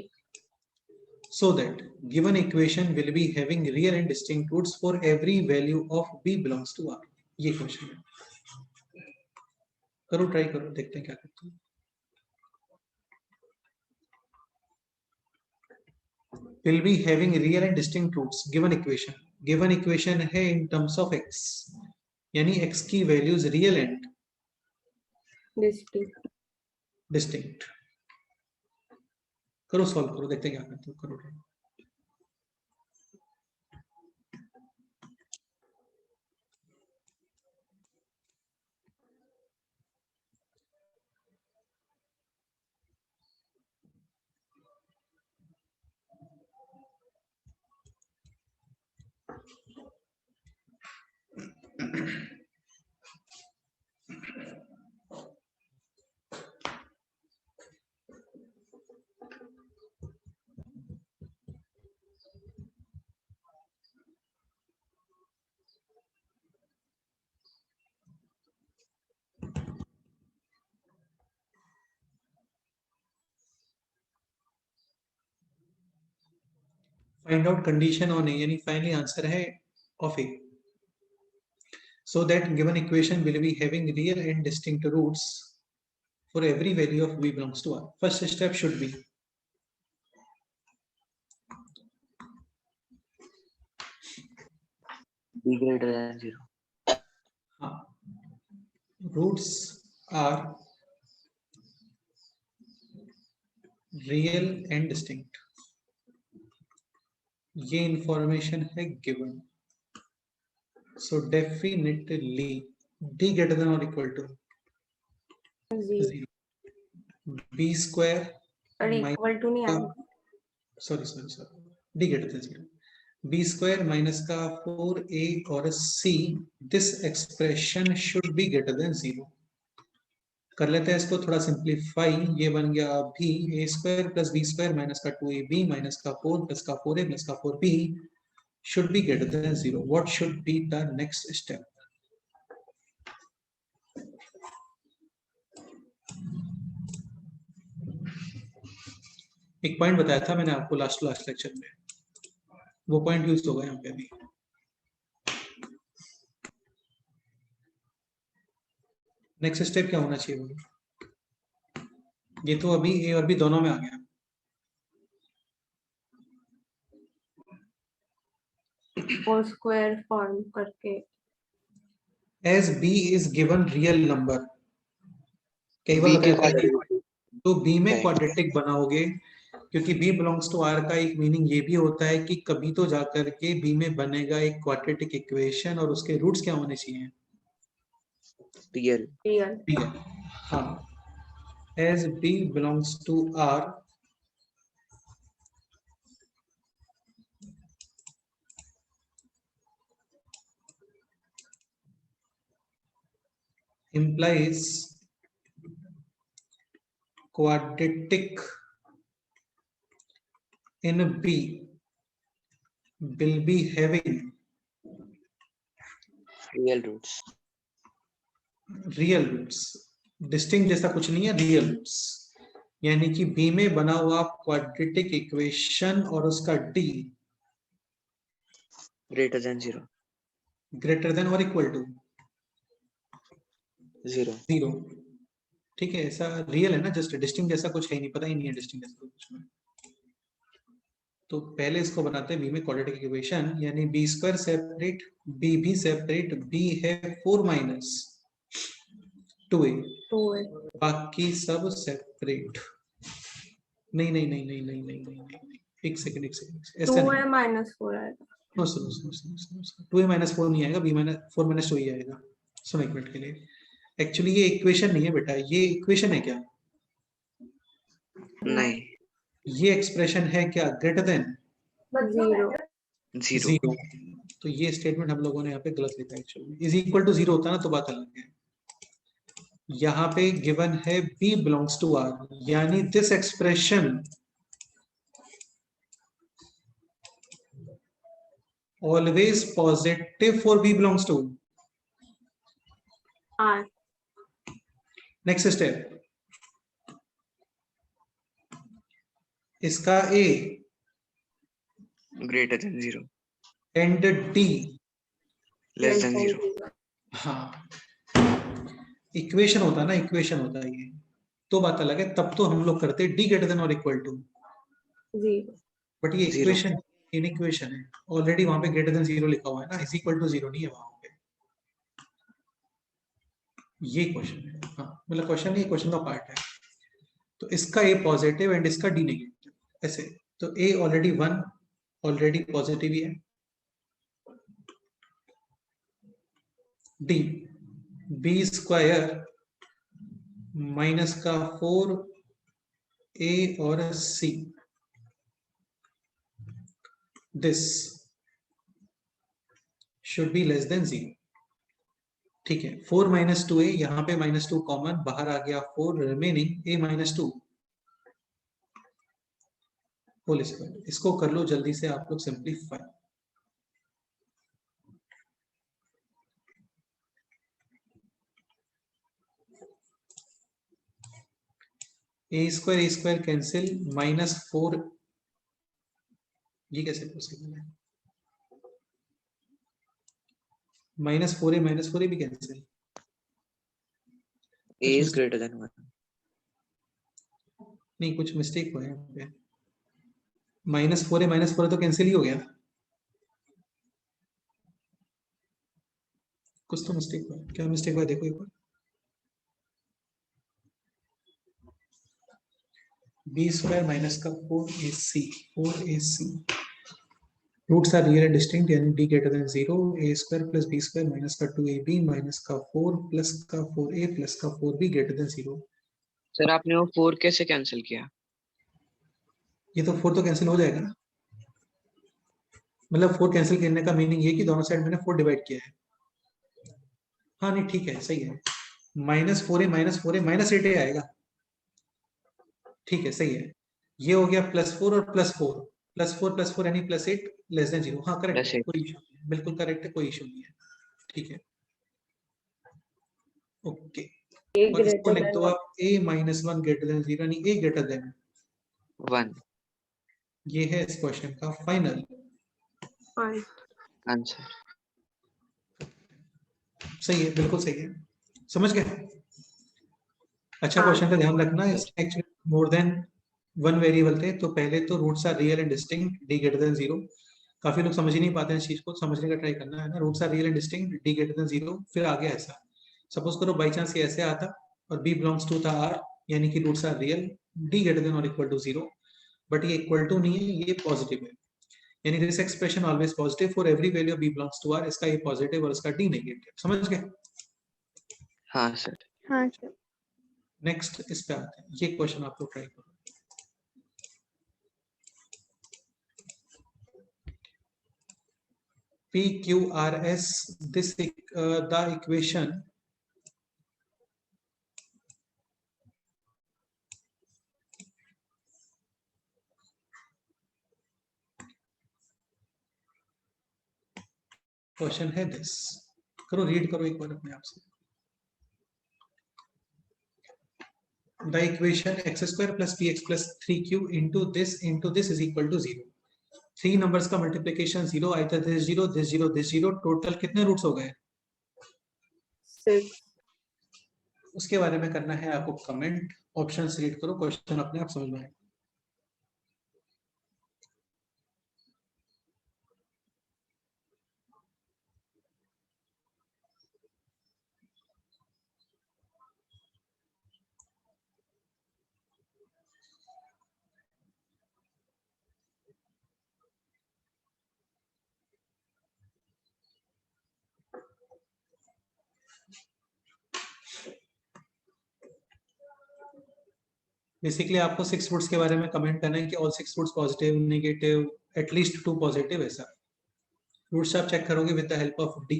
so that given equation will be having real and distinct roots for every value of B belongs to R. ये question है, करो try करो, देखते हैं क्या करते हैं। Will be having real and distinct roots given equation. Given equation है in terms of x, यानी x की values real and distinct distinct. करो सॉल्व करो, देखते हैं क्या करते हो, करो try. Find out condition on A, यानी फाइनली आंसर है of A, so that given equation will be having real and distinct roots for every value of B belongs to R. First step should be B greater than 0। roots are real and distinct, ये information है given, so definitely d greater than or equal to जी 0, b square और equal to नहीं आएगा sorry d greater than 0, b square minus का 4a और c, this expression should be greater than 0। कर लेते हैं इसको थोड़ा सिंप्लीफाई, ये बन गया भी a square plus b square minus का 2ab माइनस का 4 प्लस का 4a प्लस का 4b should be greater than 0. What should be the next step? एक पॉइंट बताया था मैंने आपको लास्ट लेक्चर में, वो पॉइंट यूज होगा यहाँ पे अभी। नेक्स्ट स्टेप क्या होना चाहिए बोलो? ये तो अभी ए और बी दोनों में आ गया। फोर स्क्वायर फॉर्म करके as B is given real number, कई बार बताया था कि तो बी में क्वाड्रेटिक बनाओगे क्योंकि B बिलोंग्स टू R का एक मीनिंग ये भी होता है कि कभी तो जाकर के B में बनेगा एक क्वाड्रेटिक इक्वेशन और उसके रूट्स क्या होने चाहिए? रियल। रियल। ठीक है, हाँ, as B belongs to R, implies quadratic in B will be having real roots. Real roots. Distinct जैसा कुछ नहीं है, रियल रूट्स, यानी कि बी में बना हुआ क्वाड्रेटिक इक्वेशन और उसका D greater than 0। Greater than और इक्वल टू 0। 0। ठीक है, ऐसा रियल है ना, जस्ट डिस्टिंक्ट जैसा कुछ है नहीं, पता ही नहीं है डिस्टिंक्ट जैसा कुछ में। तो पहले इसको बनाते हैं बी में क्वाड्रेटिक इक्वेशन, यानी बी स्क्वायर सेपरेट, बी भी सेपरेट, बी है 4 माइनस 2a, 2a। बाकी सब सेपरेट। नहीं नहीं नहीं नहीं नहीं नहीं नहीं नहीं, एक सेकंड ऐसा 2a माइनस 4 आएगा। नो सुनो सुनो सुनो सुनो, 2a माइनस 4 नहीं आएगा, b माइनस 4 माइनस 2 ही आएगा। सुनो एक मिनट के लिए, एक्चुअली ये इक्वेशन नहीं है बेटा, ये इक्वेशन है क्या? नहीं, ये एक्सप्रेशन है क्या? Greater than 0। 0। तो ये स्टेटमेंट हम लोगों ने यहाँ पे गलत लिखा है। एक्चुअली इज इक्वल टू 0 होता ना तो बात अलग है। यहाँ पे गिवन है b बिलोंग्स टू r, यानी this expression always positive for b belongs to R। next step, इसका a greater than 0 and d less than 0। हाँ, इक्वेशन होता है ना, इक्वेशन होता है ये, तो बात अलग है, तब तो हम लोग करते d ग्रेटर देन और इक्वल टू 0। बट ये Zero. इक्वेशन इन इक्वेशन है, ऑलरेडी वहां पे ग्रेटर देन 0 लिखा हुआ है ना, इज इक्वल टू 0 नहीं है वहां पे। ये क्वेश्चन है, हाँ मतलब क्वेश्चन नहीं, क्वेश्चन का पार्ट है। तो इसका a पॉजिटिव एंड इसका d नेगेटिव, ऐसे। तो a ऑलरेडी 1 ऑलरेडी पॉजिटिव ही है, d b स्क्वायर माइनस का 4 a और c, this should be less than 0। ठीक है, 4 माइनस 2a, यहाँ पे माइनस 2 कॉमन, बाहर आ गया 4, remaining a minus 2 whole square. इसको कर लो जल्दी से आप लोग simplify. A square cancel, minus 4, ये कैसे पॉसिबल है? -4a भी cancel, a is greater than 1। नहीं कुछ मिस्टेक हुआ है यहाँ पे, -4a तो कैंसिल ही हो गया, कुछ तो मिस्टेक हुआ है। क्या मिस्टेक हुआ देखो एक बार। b स्क्वायर माइनस का 4ac roots are real and distinct, यानी d greater than 0, a square plus b square minus का 2ab माइनस का 4 प्लस का 4a प्लस का 4b ग्रेटर देन 0। सर आपने वो 4 कैसे कैंसिल किया? ये तो 4 तो कैंसिल हो जाएगा ना, मतलब 4 कैंसिल करने का मीनिंग ये कि दोनों साइड मैंने 4 डिवाइड किया है। हाँ नहीं ठीक है, सही है, -4a माइनस 8a आएगा, ठीक है सही है। ये हो गया +4 और +4 यानी +8 लेस देन 0। हाँ करेक्ट है, कोई इशू नहीं है, बिल्कुल करेक्ट है, कोई इशू नहीं है, ठीक है ओके। और इसको लिख दो आप a-1 ग्रेटर देन 0, यानी a ग्रेटर देन 1। ये है इस क्वेश्चन का फाइनल आंसर। सही है, बिल्कुल सही है, समझ गए। अच्छा क्वेश्चन का ध्यान रखना, इसमें एक्चुअली मोर देन 1 वेरिएबल थे, तो पहले तो roots are real and distinct, d greater than 0। काफी लोग समझ ही नहीं पाते हैं इस चीज को, समझने का ट्राई करना है ना। Roots are real and distinct, d greater than 0, फिर आ गया ऐसा, सपोज करो बाई चांस ये ऐसे आता और b बिलोंग्स टू था r, यानी कि roots are real, d greater than और इक्वल टू 0, बट ये इक्वल टू नहीं है, ये पॉजिटिव है, यानी this expression always positive for every value B belongs to R. इसका ये पॉजिटिव और इसका डी नेगेटिव। समझ गए? हाँ सर। हाँ सर। नेक्स्ट इस पे आते हैं, ये क्वेश्चन आप लोग ट्राई करो। P Q R S, this the equation question है दिस, करो रीड करो एक बार अपने आप से। The equation x square plus px plus 3q into this is equal to 0। 3 numbers का multiplication 0, either this 0, this 0, this 0, total कितने रूट्स हो गए? 6। उसके बारे में करना है आपको कमेंट। ऑप्शंस रीड करो, क्वेश्चन अपने आप समझ में आएगा। बेसिकली आपको 6 रूट्स के बारे में कमेंट करना है कि all 6 roots positive, negative, at least 2 positive, ऐसा। रूट्स आप चेक करोगे with the help of D.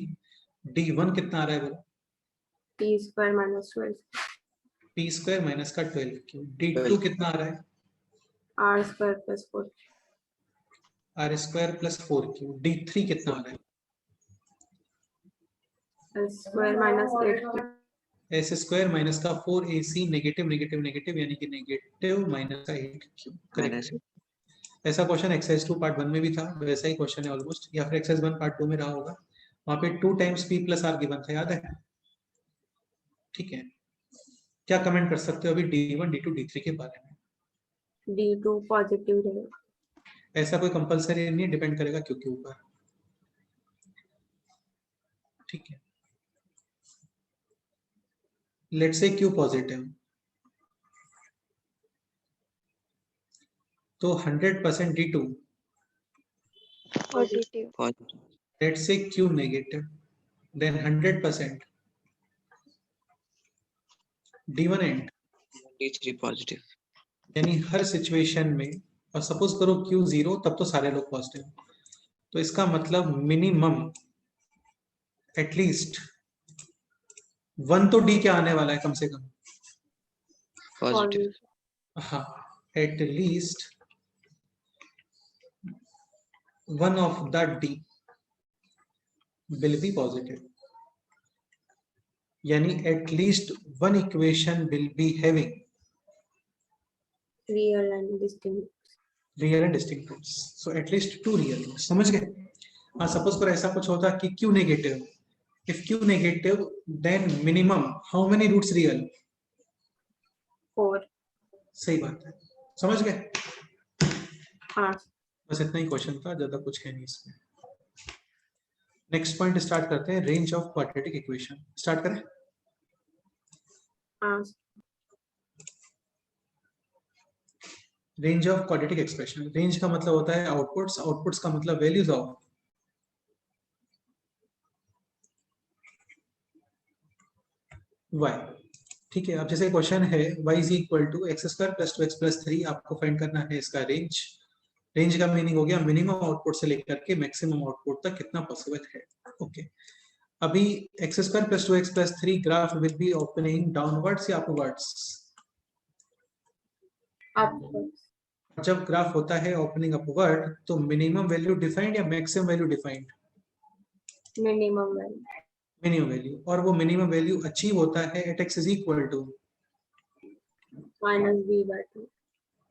D1 कितना आ रहा है बोलो? p square minus 12 p square minus का 12 क्यों? D2 कितना आ रहा है? r square plus 4 r square plus 4 क्यों? D3 कितना आ रहा है? s square minus 8 s square minus का 4ac, नेगेटिव नेगेटिव नेगेटिव, यानी कि नेगेटिव माइनस का 8 क्यों? करेक्ट। ऐसा क्वेश्चन एक्सरसाइज 2 पार्ट 1 में भी था, वैसा ही क्वेश्चन है ऑलमोस्ट, या फिर एक्सरसाइज 1 पार्ट 2 में रहा होगा। वहां पे 2 times p plus r given था, याद है? ठीक है, क्या कमेंट कर सकते हो अभी D1, D2, D3 के बारे में? d2 पॉजिटिव रहेगा। ऐसा कोई कंपलसरी नहीं, डिपेंड करेगा क्यों के ऊपर। ठीक है, लेट्स से Q पॉजिटिव, तो 100% D2। Positive. Let's say Q negative, then 100% D1 and D3 positive. यानी हर सिचुएशन में, और सपोज करो Q 0, तब तो सारे लोग पॉजिटिव। तो इसका मतलब मिनिमम एटलीस्ट 1 तो D क्या आने वाला है कम से कम? पॉजिटिव। हाँ, at least 1 of the D will be positive, यानी at least 1 equation will be having real and distinct roots, so at least 2 real roots. समझ गए? हाँ, सपोज करो ऐसा कुछ होता कि Q negative, if Q negative then minimum how many roots real? 4। सही बात है, समझ गए? हाँ। बस इतना ही क्वेश्चन था, ज्यादा कुछ है नहीं इसमें। नेक्स्ट पॉइंट स्टार्ट करते हैं, range of quadratic equation. Start करें? हाँ। Range of quadratic expression. Range का मतलब होता है आउटपुट्स, आउटपुट्स का मतलब वैल्यूज ऑफ y। ठीक है, अब जैसे क्वेश्चन है y is equal to x square plus 2x plus 3, आपको फाइंड करना है इसका रेंज। रेंज का मीनिंग हो गया मिनिमम आउटपुट से लेकर के मैक्सिमम आउटपुट तक कितना पॉसिबल है। ओके, अभी x square plus 2x plus 3 graph will be opening downwards या अपवर्ड्स? जब ग्राफ होता है ओपनिंग अपवर्ड, तो मिनिमम वैल्यू डिफाइंड या maximum value defined? Minimum value. Minimum value, और वो मिनिमम वैल्यू अचीव होता है at x is equal to -b/2,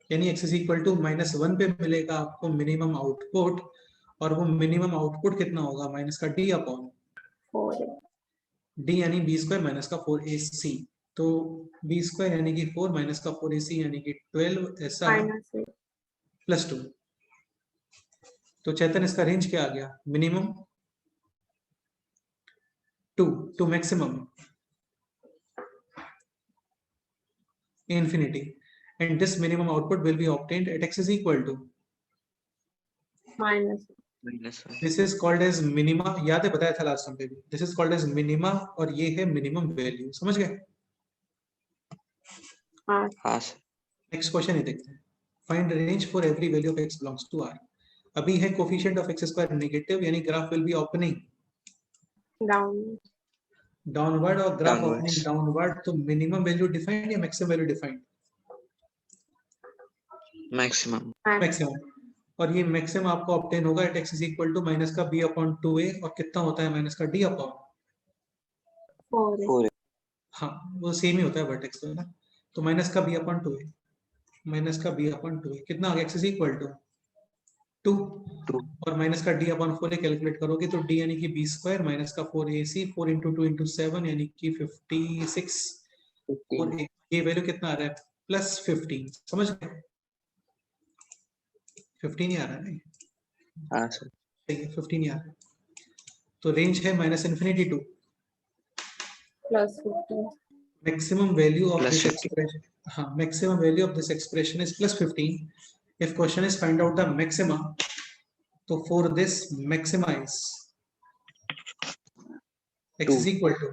यानी x इज इक्वल टू -1 पे मिलेगा आपको मिनिमम आउटपुट, और वो मिनिमम आउटपुट कितना होगा? माइनस का d अपॉन 4 d, यानी b स्क्वायर माइनस का 4ac। तो b स्क्वायर यानी कि 4 माइनस का 4ac यानी कि 12 ऐसा प्लस 2। तो चैतन इसका रेंज क्या आ गया? Minimum to maximum infinity. and this minimum output will be obtained at x is equal to, -1. -1. this is called as minima, याद है बताया था लास्ट टाइम पे भी, this is called as minima और ये है minimum value, समझ गए? हाँ सर। नेक्स्ट क्वेश्चन ये देखते हैं, find range for every value of x belongs to r। अभी है coefficient of x square negative, यानी graph will be opening Down. Downward, और ग्राफ Downwards. ओपनिंग डाउनवर्ड, तो मिनिमम वैल्यू डिफाइंड या maximum value defined? Maximum. Maximum, और ये maximum आपको obtain होगा at x is equal to minus का b upon 2a, और कितना होता है माइनस का d अपॉन, 4. हाँ वो सेम ही होता है वर्टेक्स तो, है ना? तो माइनस का b अपॉन 2a, माइनस का b अपॉन 2a कितना आ गया, x इज इक्वल टू 2, और माइनस का d अपॉन 4a कैलकुलेट करोगे तो d यानी कि b स्क्वायर माइनस का 4ac, 4 इंटू 2 इंटू 7 यानी कि 56, और ये वैल्यू कितना आ रहा है, प्लस 15, समझ गए? 15 ही आ रहा है ना, हाँ सर। सही है 15 ही आ रहा है। तो रेंज है minus infinity to, +15. maximum value of Plus this 15. expression, हाँ maximum value of this expression is plus 15. If question is find out the maxima, तो for this maximize x is equal to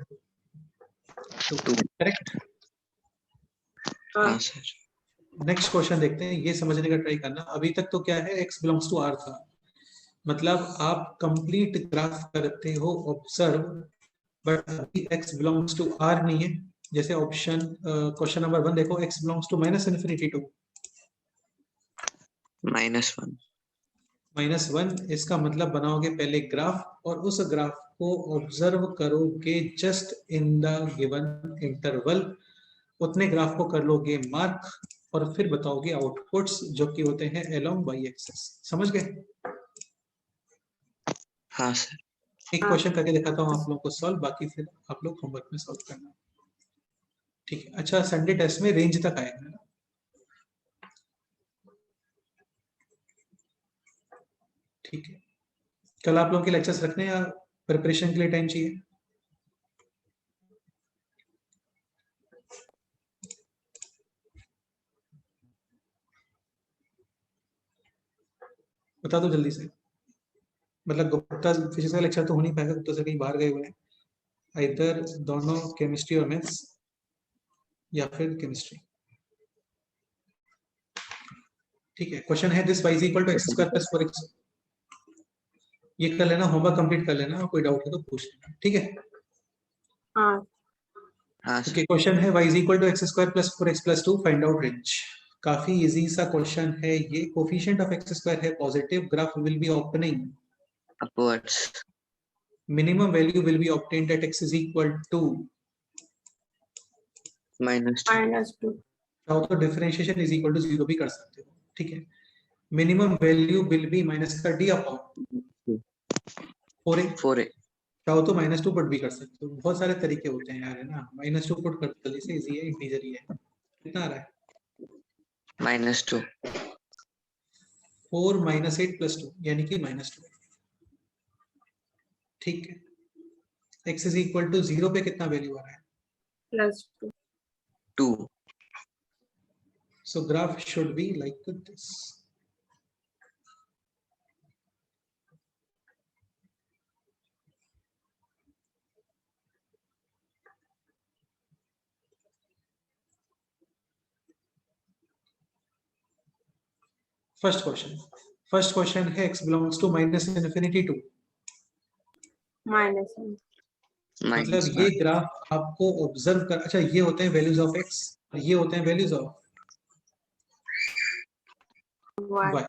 2, correct? हाँ sir. Next question देखते हैं, ये समझने का try करना। अभी तक तो क्या है, x बिलोंग्स टू r था, मतलब आप कंप्लीट ग्राफ करते हो ऑब्जर्व, बट अभी x बिलोंग्स टू r नहीं है। जैसे ऑप्शन क्वेश्चन नंबर 1 देखो, x belongs to minus infinity to -1। -1, इसका मतलब बनाओगे पहले ग्राफ, और उस ग्राफ को ऑब्जर्व करोगे just in the given interval, उतने ग्राफ को कर लोगे मार्क, और फिर बताओगे आउटपुट्स जो कि होते हैं अलोंग y एक्सिस, समझ गए? हाँ सर। एक क्वेश्चन करके दिखाता हूँ आप लोगों को सॉल्व, बाकी फिर आप लोग होमवर्क में सॉल्व करना, ठीक है? अच्छा, संडे टेस्ट में रेंज तक आएगा ना, ठीक है? कल आप लोगों के लेक्चर्स रखने या प्रिपरेशन के लिए टाइम चाहिए? बता दो जल्दी से, मतलब गुप्ता फिजिक्स का लेक्चर तो हो नहीं पाएगा, गुप्ता से कहीं बाहर गए हुए हैं, इधर दोनों केमिस्ट्री और मैथ्स, या फिर केमिस्ट्री, ठीक है? क्वेश्चन है this y is equal to x square plus 4x, ये कर लेना, होमवर्क कंप्लीट कर लेना, कोई डाउट है तो पूछ लेना, ठीक है? हाँ. हाँ सर। ओके, क्वेश्चन है y is equal to x square plus 4x plus 2, find out range. काफी इजी सा क्वेश्चन है ये, कोफिशिएंट ऑफ x स्क्वायर है positive, graph will be opening, upwards. Minimum value will be obtained at x is equal to, -2। -2. चाहो तो differentiation is equal to 0 भी कर सकते हो, ठीक है? Minimum value will B minus का d अपॉन 4a, 4a। चाहो तो -2 पुट भी कर सकते हो, बहुत सारे तरीके होते हैं यार, है ना? -2 पुट कर जल्दी से, इजी है, इंटीजर ही है। कितना आ रहा है? -2। 4 - 8 + 2 यानी कि -2, ठीक है? x इज इक्वल टू 0 पे कितना वैल्यू आ रहा है? +2. 2। So graph should be like this, first question है x belongs to minus infinity to, -1. मतलब ये ग्राफ आपको ऑब्जर्व कर, अच्छा ये होते हैं वैल्यूज ऑफ x, ये होते हैं values of Y. y,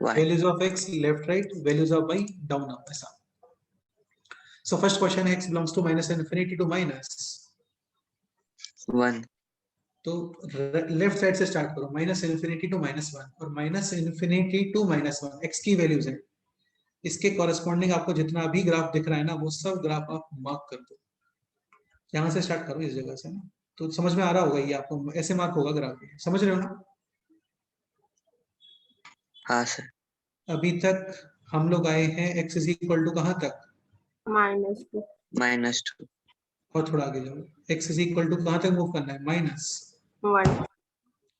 values of x left right, values of y down up, ऐसा। सो फर्स्ट क्वेश्चन है x belongs to minus infinity to minus 1। तो लेफ्ट साइड से स्टार्ट करो, माइनस इन्फिनिटी टू -1 और minus infinity to -1 x की values है, इसके corresponding आपको जितना भी ग्राफ दिख रहा है ना, वो सब ग्राफ आप मार्क कर दो, यहाँ से स्टार्ट करो, इस जगह से ना, तो समझ में आ रहा होगा, ये आपको ऐसे मार्क होगा ग्राफ, समझ रहे हो ना? हाँ सर। अभी तक हम लोग आए हैं x इज इक्वल टू कहाँ तक, -2. और थोड़ा आगे जाओ, x इज इक्वल टू कहाँ तक मूव करना है, -1, 1.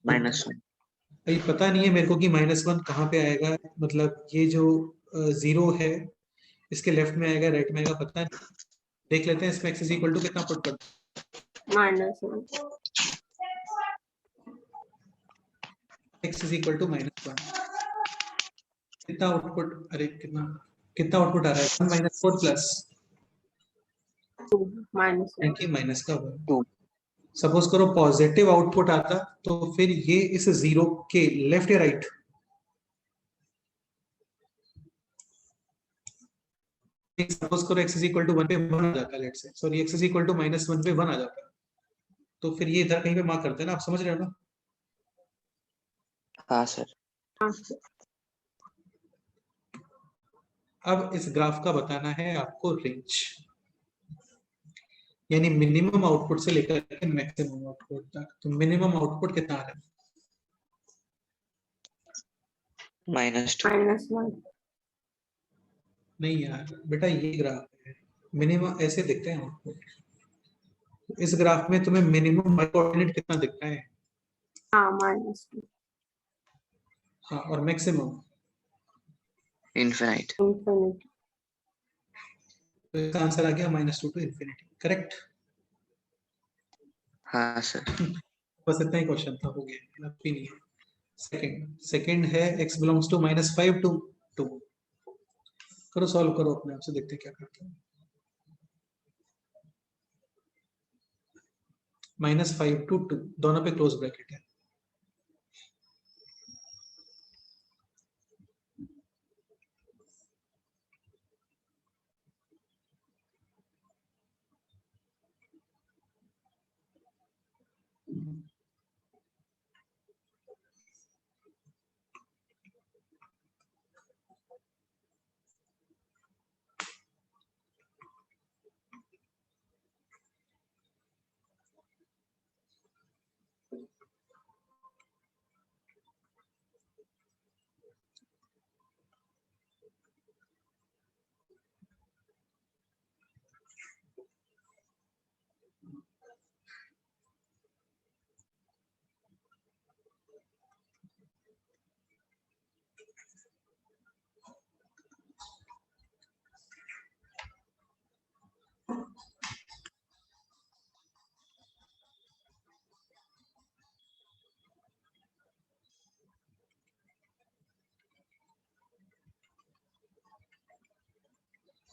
-1। अभी पता नहीं है मेरे को कि -1 कहाँ पे आएगा, मतलब ये जो 0 है इसके लेफ्ट में आएगा राइट में आएगा पता नहीं, देख लेते हैं। इसमें x इज इक्वल टू कितना पुट कर, -1 x इज इक्वल टू -1, कितना आउटपुट, अरे कितना कितना आउटपुट आ रहा है 1 - 4 प्लस -1 यानी माइनस का 1। 2। सपोज करो पॉजिटिव आउटपुट आता तो फिर ये इस 0 के लेफ्ट या राइट, सपोज करो x इज इक्वल टू 1 पे 1 आ जाता है, let's say sorry x is equal to -1 पे 1 आ जाता है, तो फिर ये इधर कहीं पे मार्क करते हैं ना, आप समझ रहे हो ना। हाँ सर। अब इस ग्राफ का बताना है आपको रेंज, यानी मिनिमम आउटपुट से लेकर के मैक्सिमम आउटपुट तक। तो मिनिमम आउटपुट कितना आ रहा है, -2। -1 नहीं यार बेटा ये ग्राफ है, मिनिमम ऐसे दिखते हैं आउटपुट। इस ग्राफ में तुम्हें मिनिमम कोऑर्डिनेट कितना दिखता है, हाँ -2 हाँ, और मैक्सिमम, इनफिनिट। इनफिनिटी। तो इसका आंसर आ गया -2 टू इंफिनिटी, करेक्ट। हाँ सर। बस इतना ही क्वेश्चन था, हो गया, भी नहीं है। सेकंड है x बिलोंग्स टू -5 टू 2। करो सॉल्व करो अपने आप से, देखते हैं क्या करते हैं। -5 टू 2 दोनों पे क्लोज ब्रैकेट है।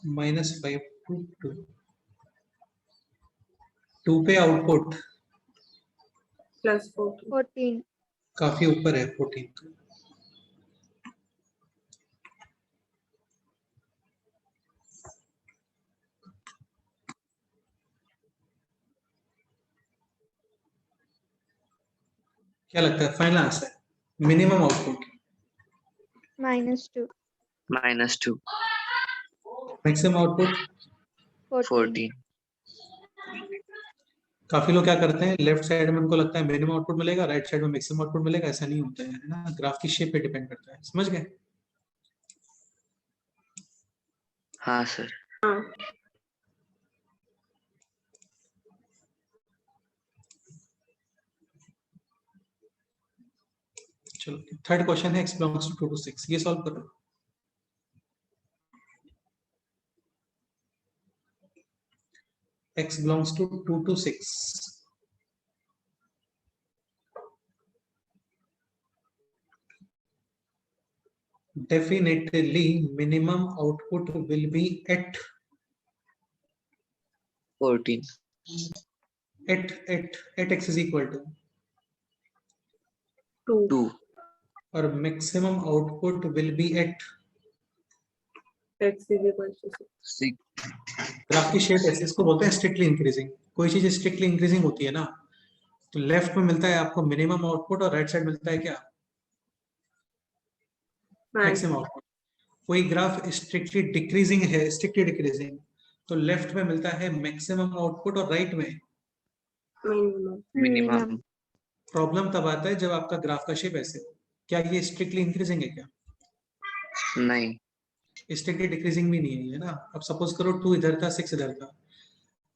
-5 टू 2, 2 पे आउटपुट +14 14, काफी ऊपर है 14। क्या लगता है final answer, minimum output, -2, -2। Maximum output 14, 14। काफी लोग क्या करते हैं, लेफ्ट साइड में उनको लगता है मिनिमम आउटपुट मिलेगा, राइट साइड में मैक्सिमम आउटपुट मिलेगा, ऐसा नहीं होता है ना, ग्राफ की शेप पे डिपेंड करता है, समझ गए। हाँ सर। हाँ चलो थर्ड क्वेश्चन है x बिलोंग्स टू 2 to 6, ये सॉल्व करो। x belongs to 2 to 6, definitely minimum output will be at 14। x is equal to 2 2। और maximum output will be at, x = 6 6। Graph की शेप ऐसे, इसको बोलते हैं स्ट्रिक्टली इंक्रीजिंग। कोई चीज स्ट्रिक्टली इंक्रीजिंग होती है ना, तो लेफ्ट में मिलता है आपको मिनिमम आउटपुट और राइट साइड मिलता है क्या, मैक्सिमम आउटपुट। कोई ग्राफ स्ट्रिक्टली डिक्रीजिंग है, स्ट्रिक्टली डिक्रीजिंग, तो लेफ्ट में मिलता है मैक्सिमम आउटपुट और राइट में मिनिमम। मिनिमम। प्रॉब्लम तब आता है जब आपका ग्राफ का शेप ऐसे हो। क्या ये स्ट्रिक्टली इंक्रीजिंग है क्या, नहीं। स्ट्रिक्टली डिक्रीजिंग भी नहीं है ना। अब सपोज करो 2 इधर था 6 इधर था,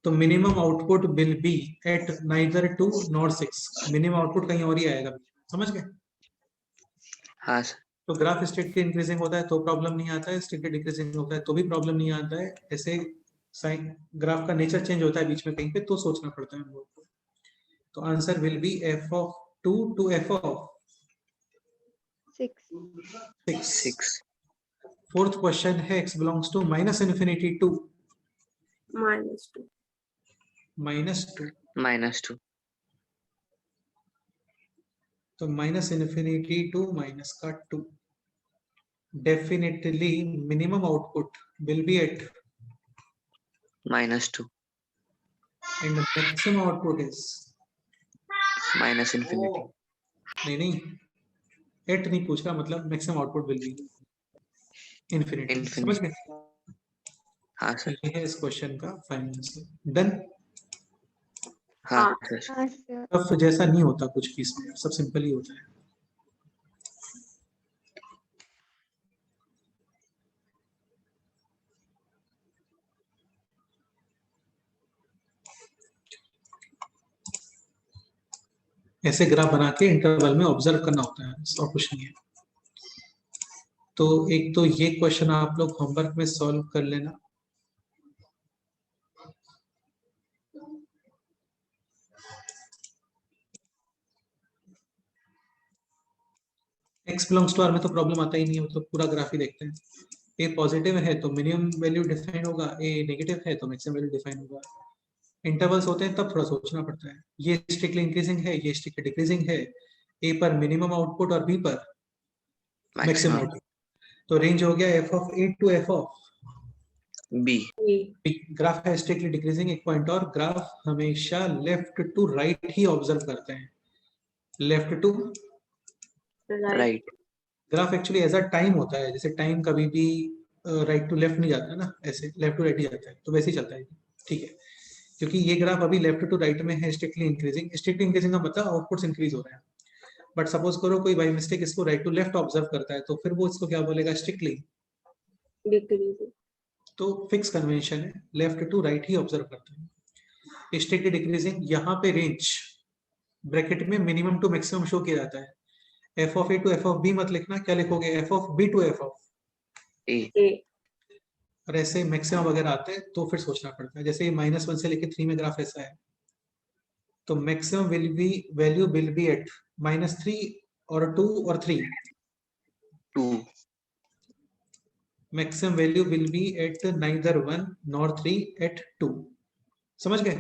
तो minimum output will be at neither 2 nor 6, minimum output कहीं और ही आएगा। समझ गए? हाँ सर। तो ग्राफ स्ट्रिक्टली इंक्रीजिंग होता है तो प्रॉब्लम नहीं आता है, स्ट्रिक्टली डिक्रीजिंग होता है तो भी प्रॉब्लम नहीं आता है। ऐसे साइन ग्राफ का नेचर चेंज होता है बीच में कहीं पे तो सोचना पड़ता है हम लोग को। तो answer will be f(2) to f(6). 6. 6. Fourth question है x belongs to -∞ to -2. -2। -2. तो -∞ to -2। Definitely minimum output will be at -2. and maximum output is -∞. नहीं एट नहीं पूछ रहा, मतलब maximum output will B infinity. समझ गए? हाँ तो सर। ये है इस क्वेश्चन का फाइनल आंसर। डन। हाँ हाँ। सर। हाँ सर। टफ जैसा नहीं होता कुछ भी इसमें, सब सिंपल ही होता है। ऐसे ग्राफ बना के इंटरवल में ऑब्जर्व करना होता है, और कुछ नहीं है। तो एक तो ये क्वेश्चन आप लोग होमवर्क में सॉल्व कर लेना। x बिलोंग्स टू r में तो प्रॉब्लम आता ही नहीं है, तो पूरा ग्राफ ही देखते हैं। a पॉजिटिव है तो मिनिमम वैल्यू डिफाइन होगा, a नेगेटिव है तो मैक्सिमम वैल्यू डिफाइन होगा। इंटरवल्स होते हैं तब थोड़ा सोचना पड़ता है। ये स्ट्रिक्टली इंक्रीजिंग है, ये स्ट्रिक्टली डिक्रीजिंग है, a पर मिनिमम आउटपुट और b पर मैक्सिमम आउटपुट। तो रेंज हो गया f(a) to f(b). ग्राफ है स्ट्रिक्टली डिक्रीजिंग। एक पॉइंट और, ग्राफ हमेशा लेफ्ट टू राइट ही ऑब्जर्व करते हैं, left to right. Graph actually as a time होता है, जैसे टाइम कभी भी राइट टू लेफ्ट नहीं जाता है ना, ऐसे लेफ्ट टू राइट ही जाता है, तो वैसे ही चलता है। ठीक है, क्योंकि ये ग्राफ अभी लेफ्ट टू राइट में है, स्ट्रिक्टली इंक्रीजिंग। स्ट्रिक्टली इंक्रीजिंग का मतलब आउटपुट्स इंक्रीज हो रहे हैं। बट सपोज करो कोई बाई मिस्टेक इसको राइट टू लेफ्ट ऑब्जर्व करता है, तो फिर वो इसको क्या बोलेगा? स्ट्रिक्टली। डिक्रीजिंग। तो फिक्स कन्वेंशन है, लेफ्ट टू राइट ही ऑब्जर्व करते हैं। स्ट्रिक्टली डिक्रीजिंग, यहाँ पे रेंज ब्रैकेट में मिनिमम टू मैक्सिमम शो किया जाता है। f(a) to f(b) मत लिखना, क्या लिखोगे? f(b) to f(a). और ऐसे मैक्सिमम वगैरह आते हैं तो फिर सोचना पड़ता है। जैसे -1 से लेके 3 में ग्राफ ऐसा है, तो maximum value will be at -3 और 2 और 3। 2. Maximum value will be at neither 1 nor 3 at 2। समझ गए?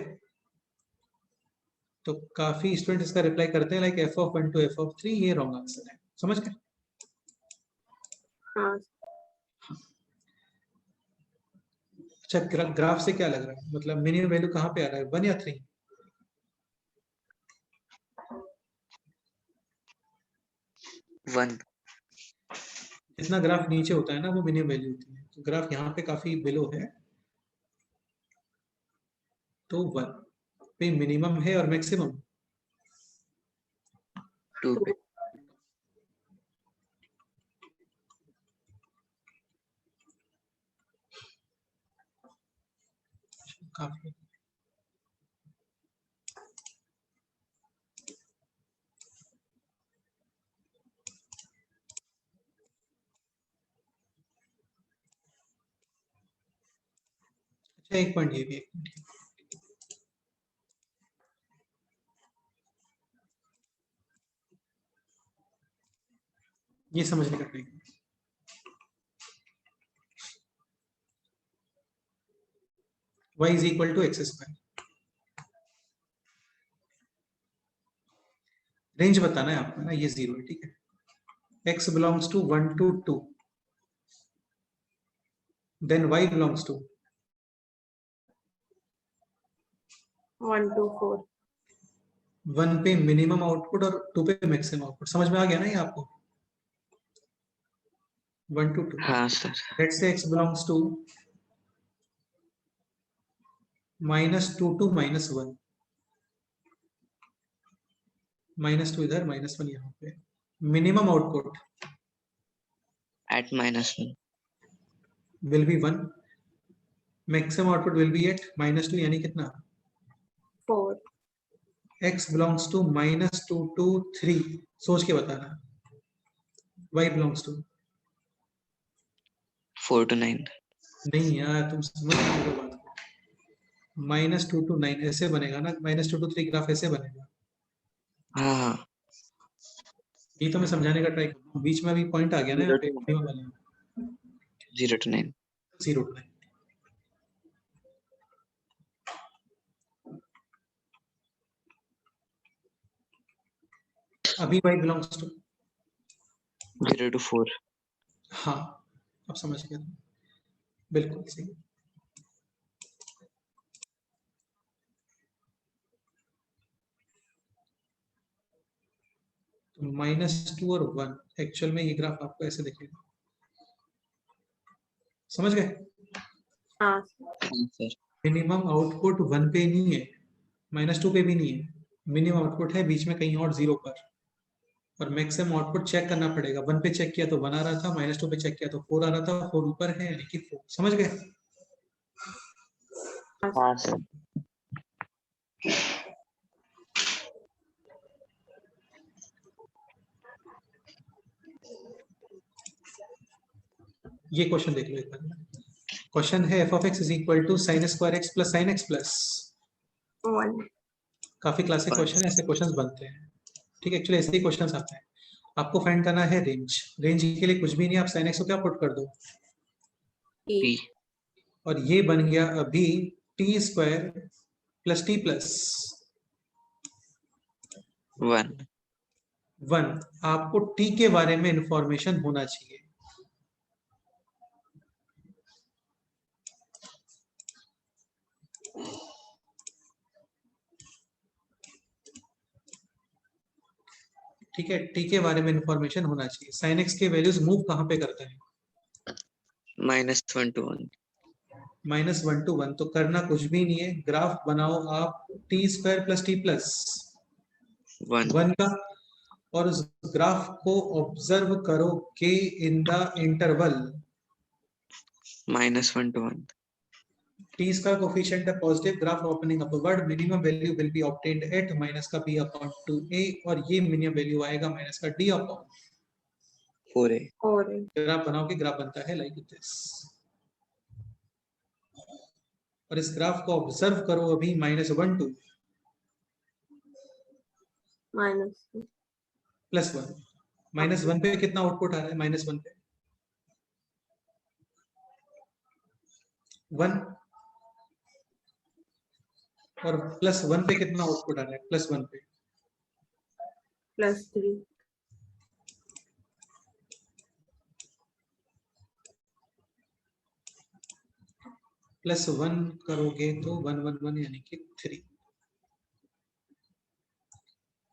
तो काफी स्टूडेंट इसका रिप्लाई करते हैं लाइक f(1) to f(3), ये रॉन्ग आंसर है। समझ गए? हाँ। अच्छा, ग्राफ से क्या लग रहा है, मतलब मिनिमम वैल्यू कहाँ पे आ रहा है, 1 या 3? 1. जितना ग्राफ नीचे होता है ना वो मिनिमम वैल्यू होती है, तो ग्राफ यहाँ पे काफी बिलो है, तो 1 पे मिनिमम है और मैक्सिमम 2 पे। काफी। अच्छा, एक पॉइंट ये भी, एक पॉइंट ये समझने का try. y is equal to x²। Range बताना है आपको ना, ये 0 है, ठीक है। x belongs to 1 to 2, then y belongs to 1 to 4। 1 पे मिनिमम आउटपुट और 2 पे मैक्सिमम आउटपुट। समझ में आ गया ना ये आपको? 1 to 2। हाँ sir. Let's say x belongs to -2 to -1, -2 इधर, -1 यहाँ पे। Minimum output At -1. will be 1, maximum output will be at -2, यानी कितना? 4। x बिलोंग्स टू -2 to 3, सोच के बताना। y belongs to, 4 to 9. नहीं यार तुम समझ नहीं रहे बात को। -2 to 9 ऐसे बनेगा ना, -2 to 3 ग्राफ ऐसे बनेगा। हाँ हाँ ये तो मैं समझाने का ट्राई कर रहा हूँ, बीच में अभी पॉइंट आ गया ना यहाँ 0 पे, to 0 वाला 0 to 9. 0 to 9। अभी y बिलोंग्स टू, 0 to 4. हाँ अब समझ गया, बिल्कुल सही। तो -2 और 1 एक्चुअल में ये ग्राफ आपको ऐसे दिखेगा, समझ गए। हाँ हाँ सर. मिनिमम आउटपुट 1 पे नहीं है, -2 पे भी नहीं है, मिनिमम आउटपुट है बीच में कहीं और 0 पर, और मैक्सिमम आउटपुट चेक करना पड़ेगा। 1 पे चेक किया तो 1 आ रहा था, -2 पे चेक किया तो 4 आ रहा था, 4 ऊपर है यानी कि 4, समझ गए। हाँ सर. ये क्वेश्चन देख लो एक बार। क्वेश्चन है f of x is equal to sin square x plus sin x plus, 1 काफी क्लासिक क्वेश्चन है, ऐसे क्वेश्चंस बनते हैं। ठीक है, एक्चुअली ऐसे ही क्वेश्चंस आते हैं। आपको फाइंड करना है रेंज, रेंज के लिए कुछ भी नहीं, आप sin x को क्या पुट कर दो, e P. और ये बन गया अभी t square plus t plus 1. 1। आपको t के बारे में इंफॉर्मेशन होना चाहिए। ठीक है, t के बारे में इंफॉर्मेशन होना चाहिए। sin x के वैल्यूज मूव कहाँ पे करते हैं, -1 to 1. -1 to 1, तो करना कुछ भी नहीं है, ग्राफ बनाओ आप t square plus t plus 1. 1 का, और उस ग्राफ को ऑब्जर्व करो के in the interval -1 to 1. t का कोफिशिएंट है positive, graph opening upward, minimum value will be obtained at minus का b अपॉन 2a, और ये मिनिमम वैल्यू आएगा माइनस का d अपॉन 4a. 4 ग्राफ बनाओ कि ग्राफ बनता है लाइक दिस, और इस ग्राफ को ऑब्जर्व करो अभी -1 to -2 +1। -1 पे कितना आउटपुट आ रहा है, -1 पे 1, और +1 पे कितना आउटपुट आ रहा है, +1 पे +3 +1 करोगे तो 1 1 1 यानी कि 3,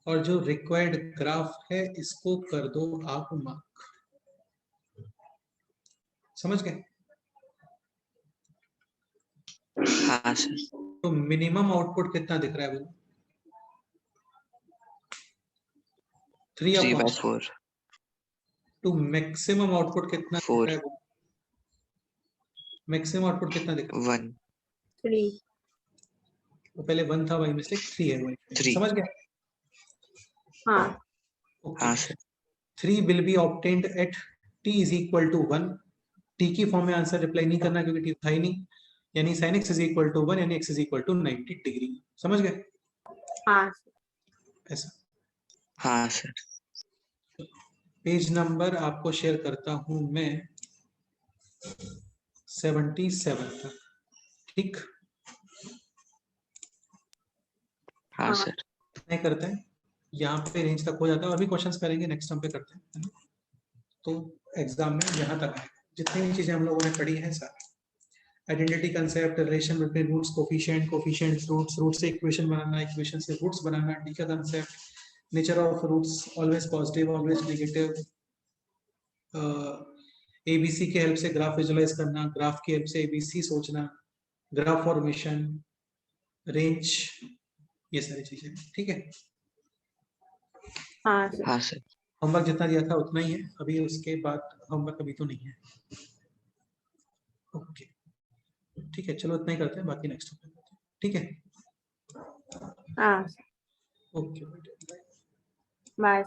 और जो रिक्वायर्ड ग्राफ है इसको कर दो आप मार्क, समझ गए। हाँ सर. तो मिनिमम आउटपुट कितना दिख रहा है बोलो, 3 3 by upon 4. Two. Maximum output कितना दिख 4. रहा है, मैक्सिमम आउटपुट कितना दिख रहा है, 1. 3 वो पहले 1 था बाई मिस्टेक, 3 है वही, 3. समझ गए। हाँ हाँ sir. 3 will be obtained at t is equal to 1, t की फॉर्म में आंसर रिप्लाई नहीं करना क्योंकि t था ही नहीं, यानी sin x is equal to 1 यानी x is equal to 90 degree, समझ गए हाँ ऐसा। हाँ सर. पेज नंबर आपको शेयर करता हूं मैं 77 तक, ठीक। हाँ हाँ सर. नहीं करते हैं, यहाँ पे रेंज तक हो जाता है, और भी क्वेश्चंस करेंगे नेक्स्ट टर्म पे करते हैं, है ना? तो एग्जाम में यहाँ तक आएगा, जितनी भी चीजें हम लोगों ने पढ़ी हैं सारी, identity concept, relation between roots, coefficient, coefficient roots, root से इक्वेशन बनाना, इक्वेशन से रूट्स बनाना, डी का concept, nature of roots, always positive always negative, ABC की हेल्प से ग्राफ विजुलाइज करना, ग्राफ की हेल्प से एबीसी सोचना, ग्राफ फॉर्मेशन, रेंज, ये सारी चीजें, ठीक है। हाँ हाँ सर. होमवर्क जितना दिया था उतना ही है, अभी उसके बाद होमवर्क अभी तो नहीं है, ओके ठीक है, चलो इतना ही करते हैं, बाकी नेक्स्ट, ठीक है। हाँ ओके बाय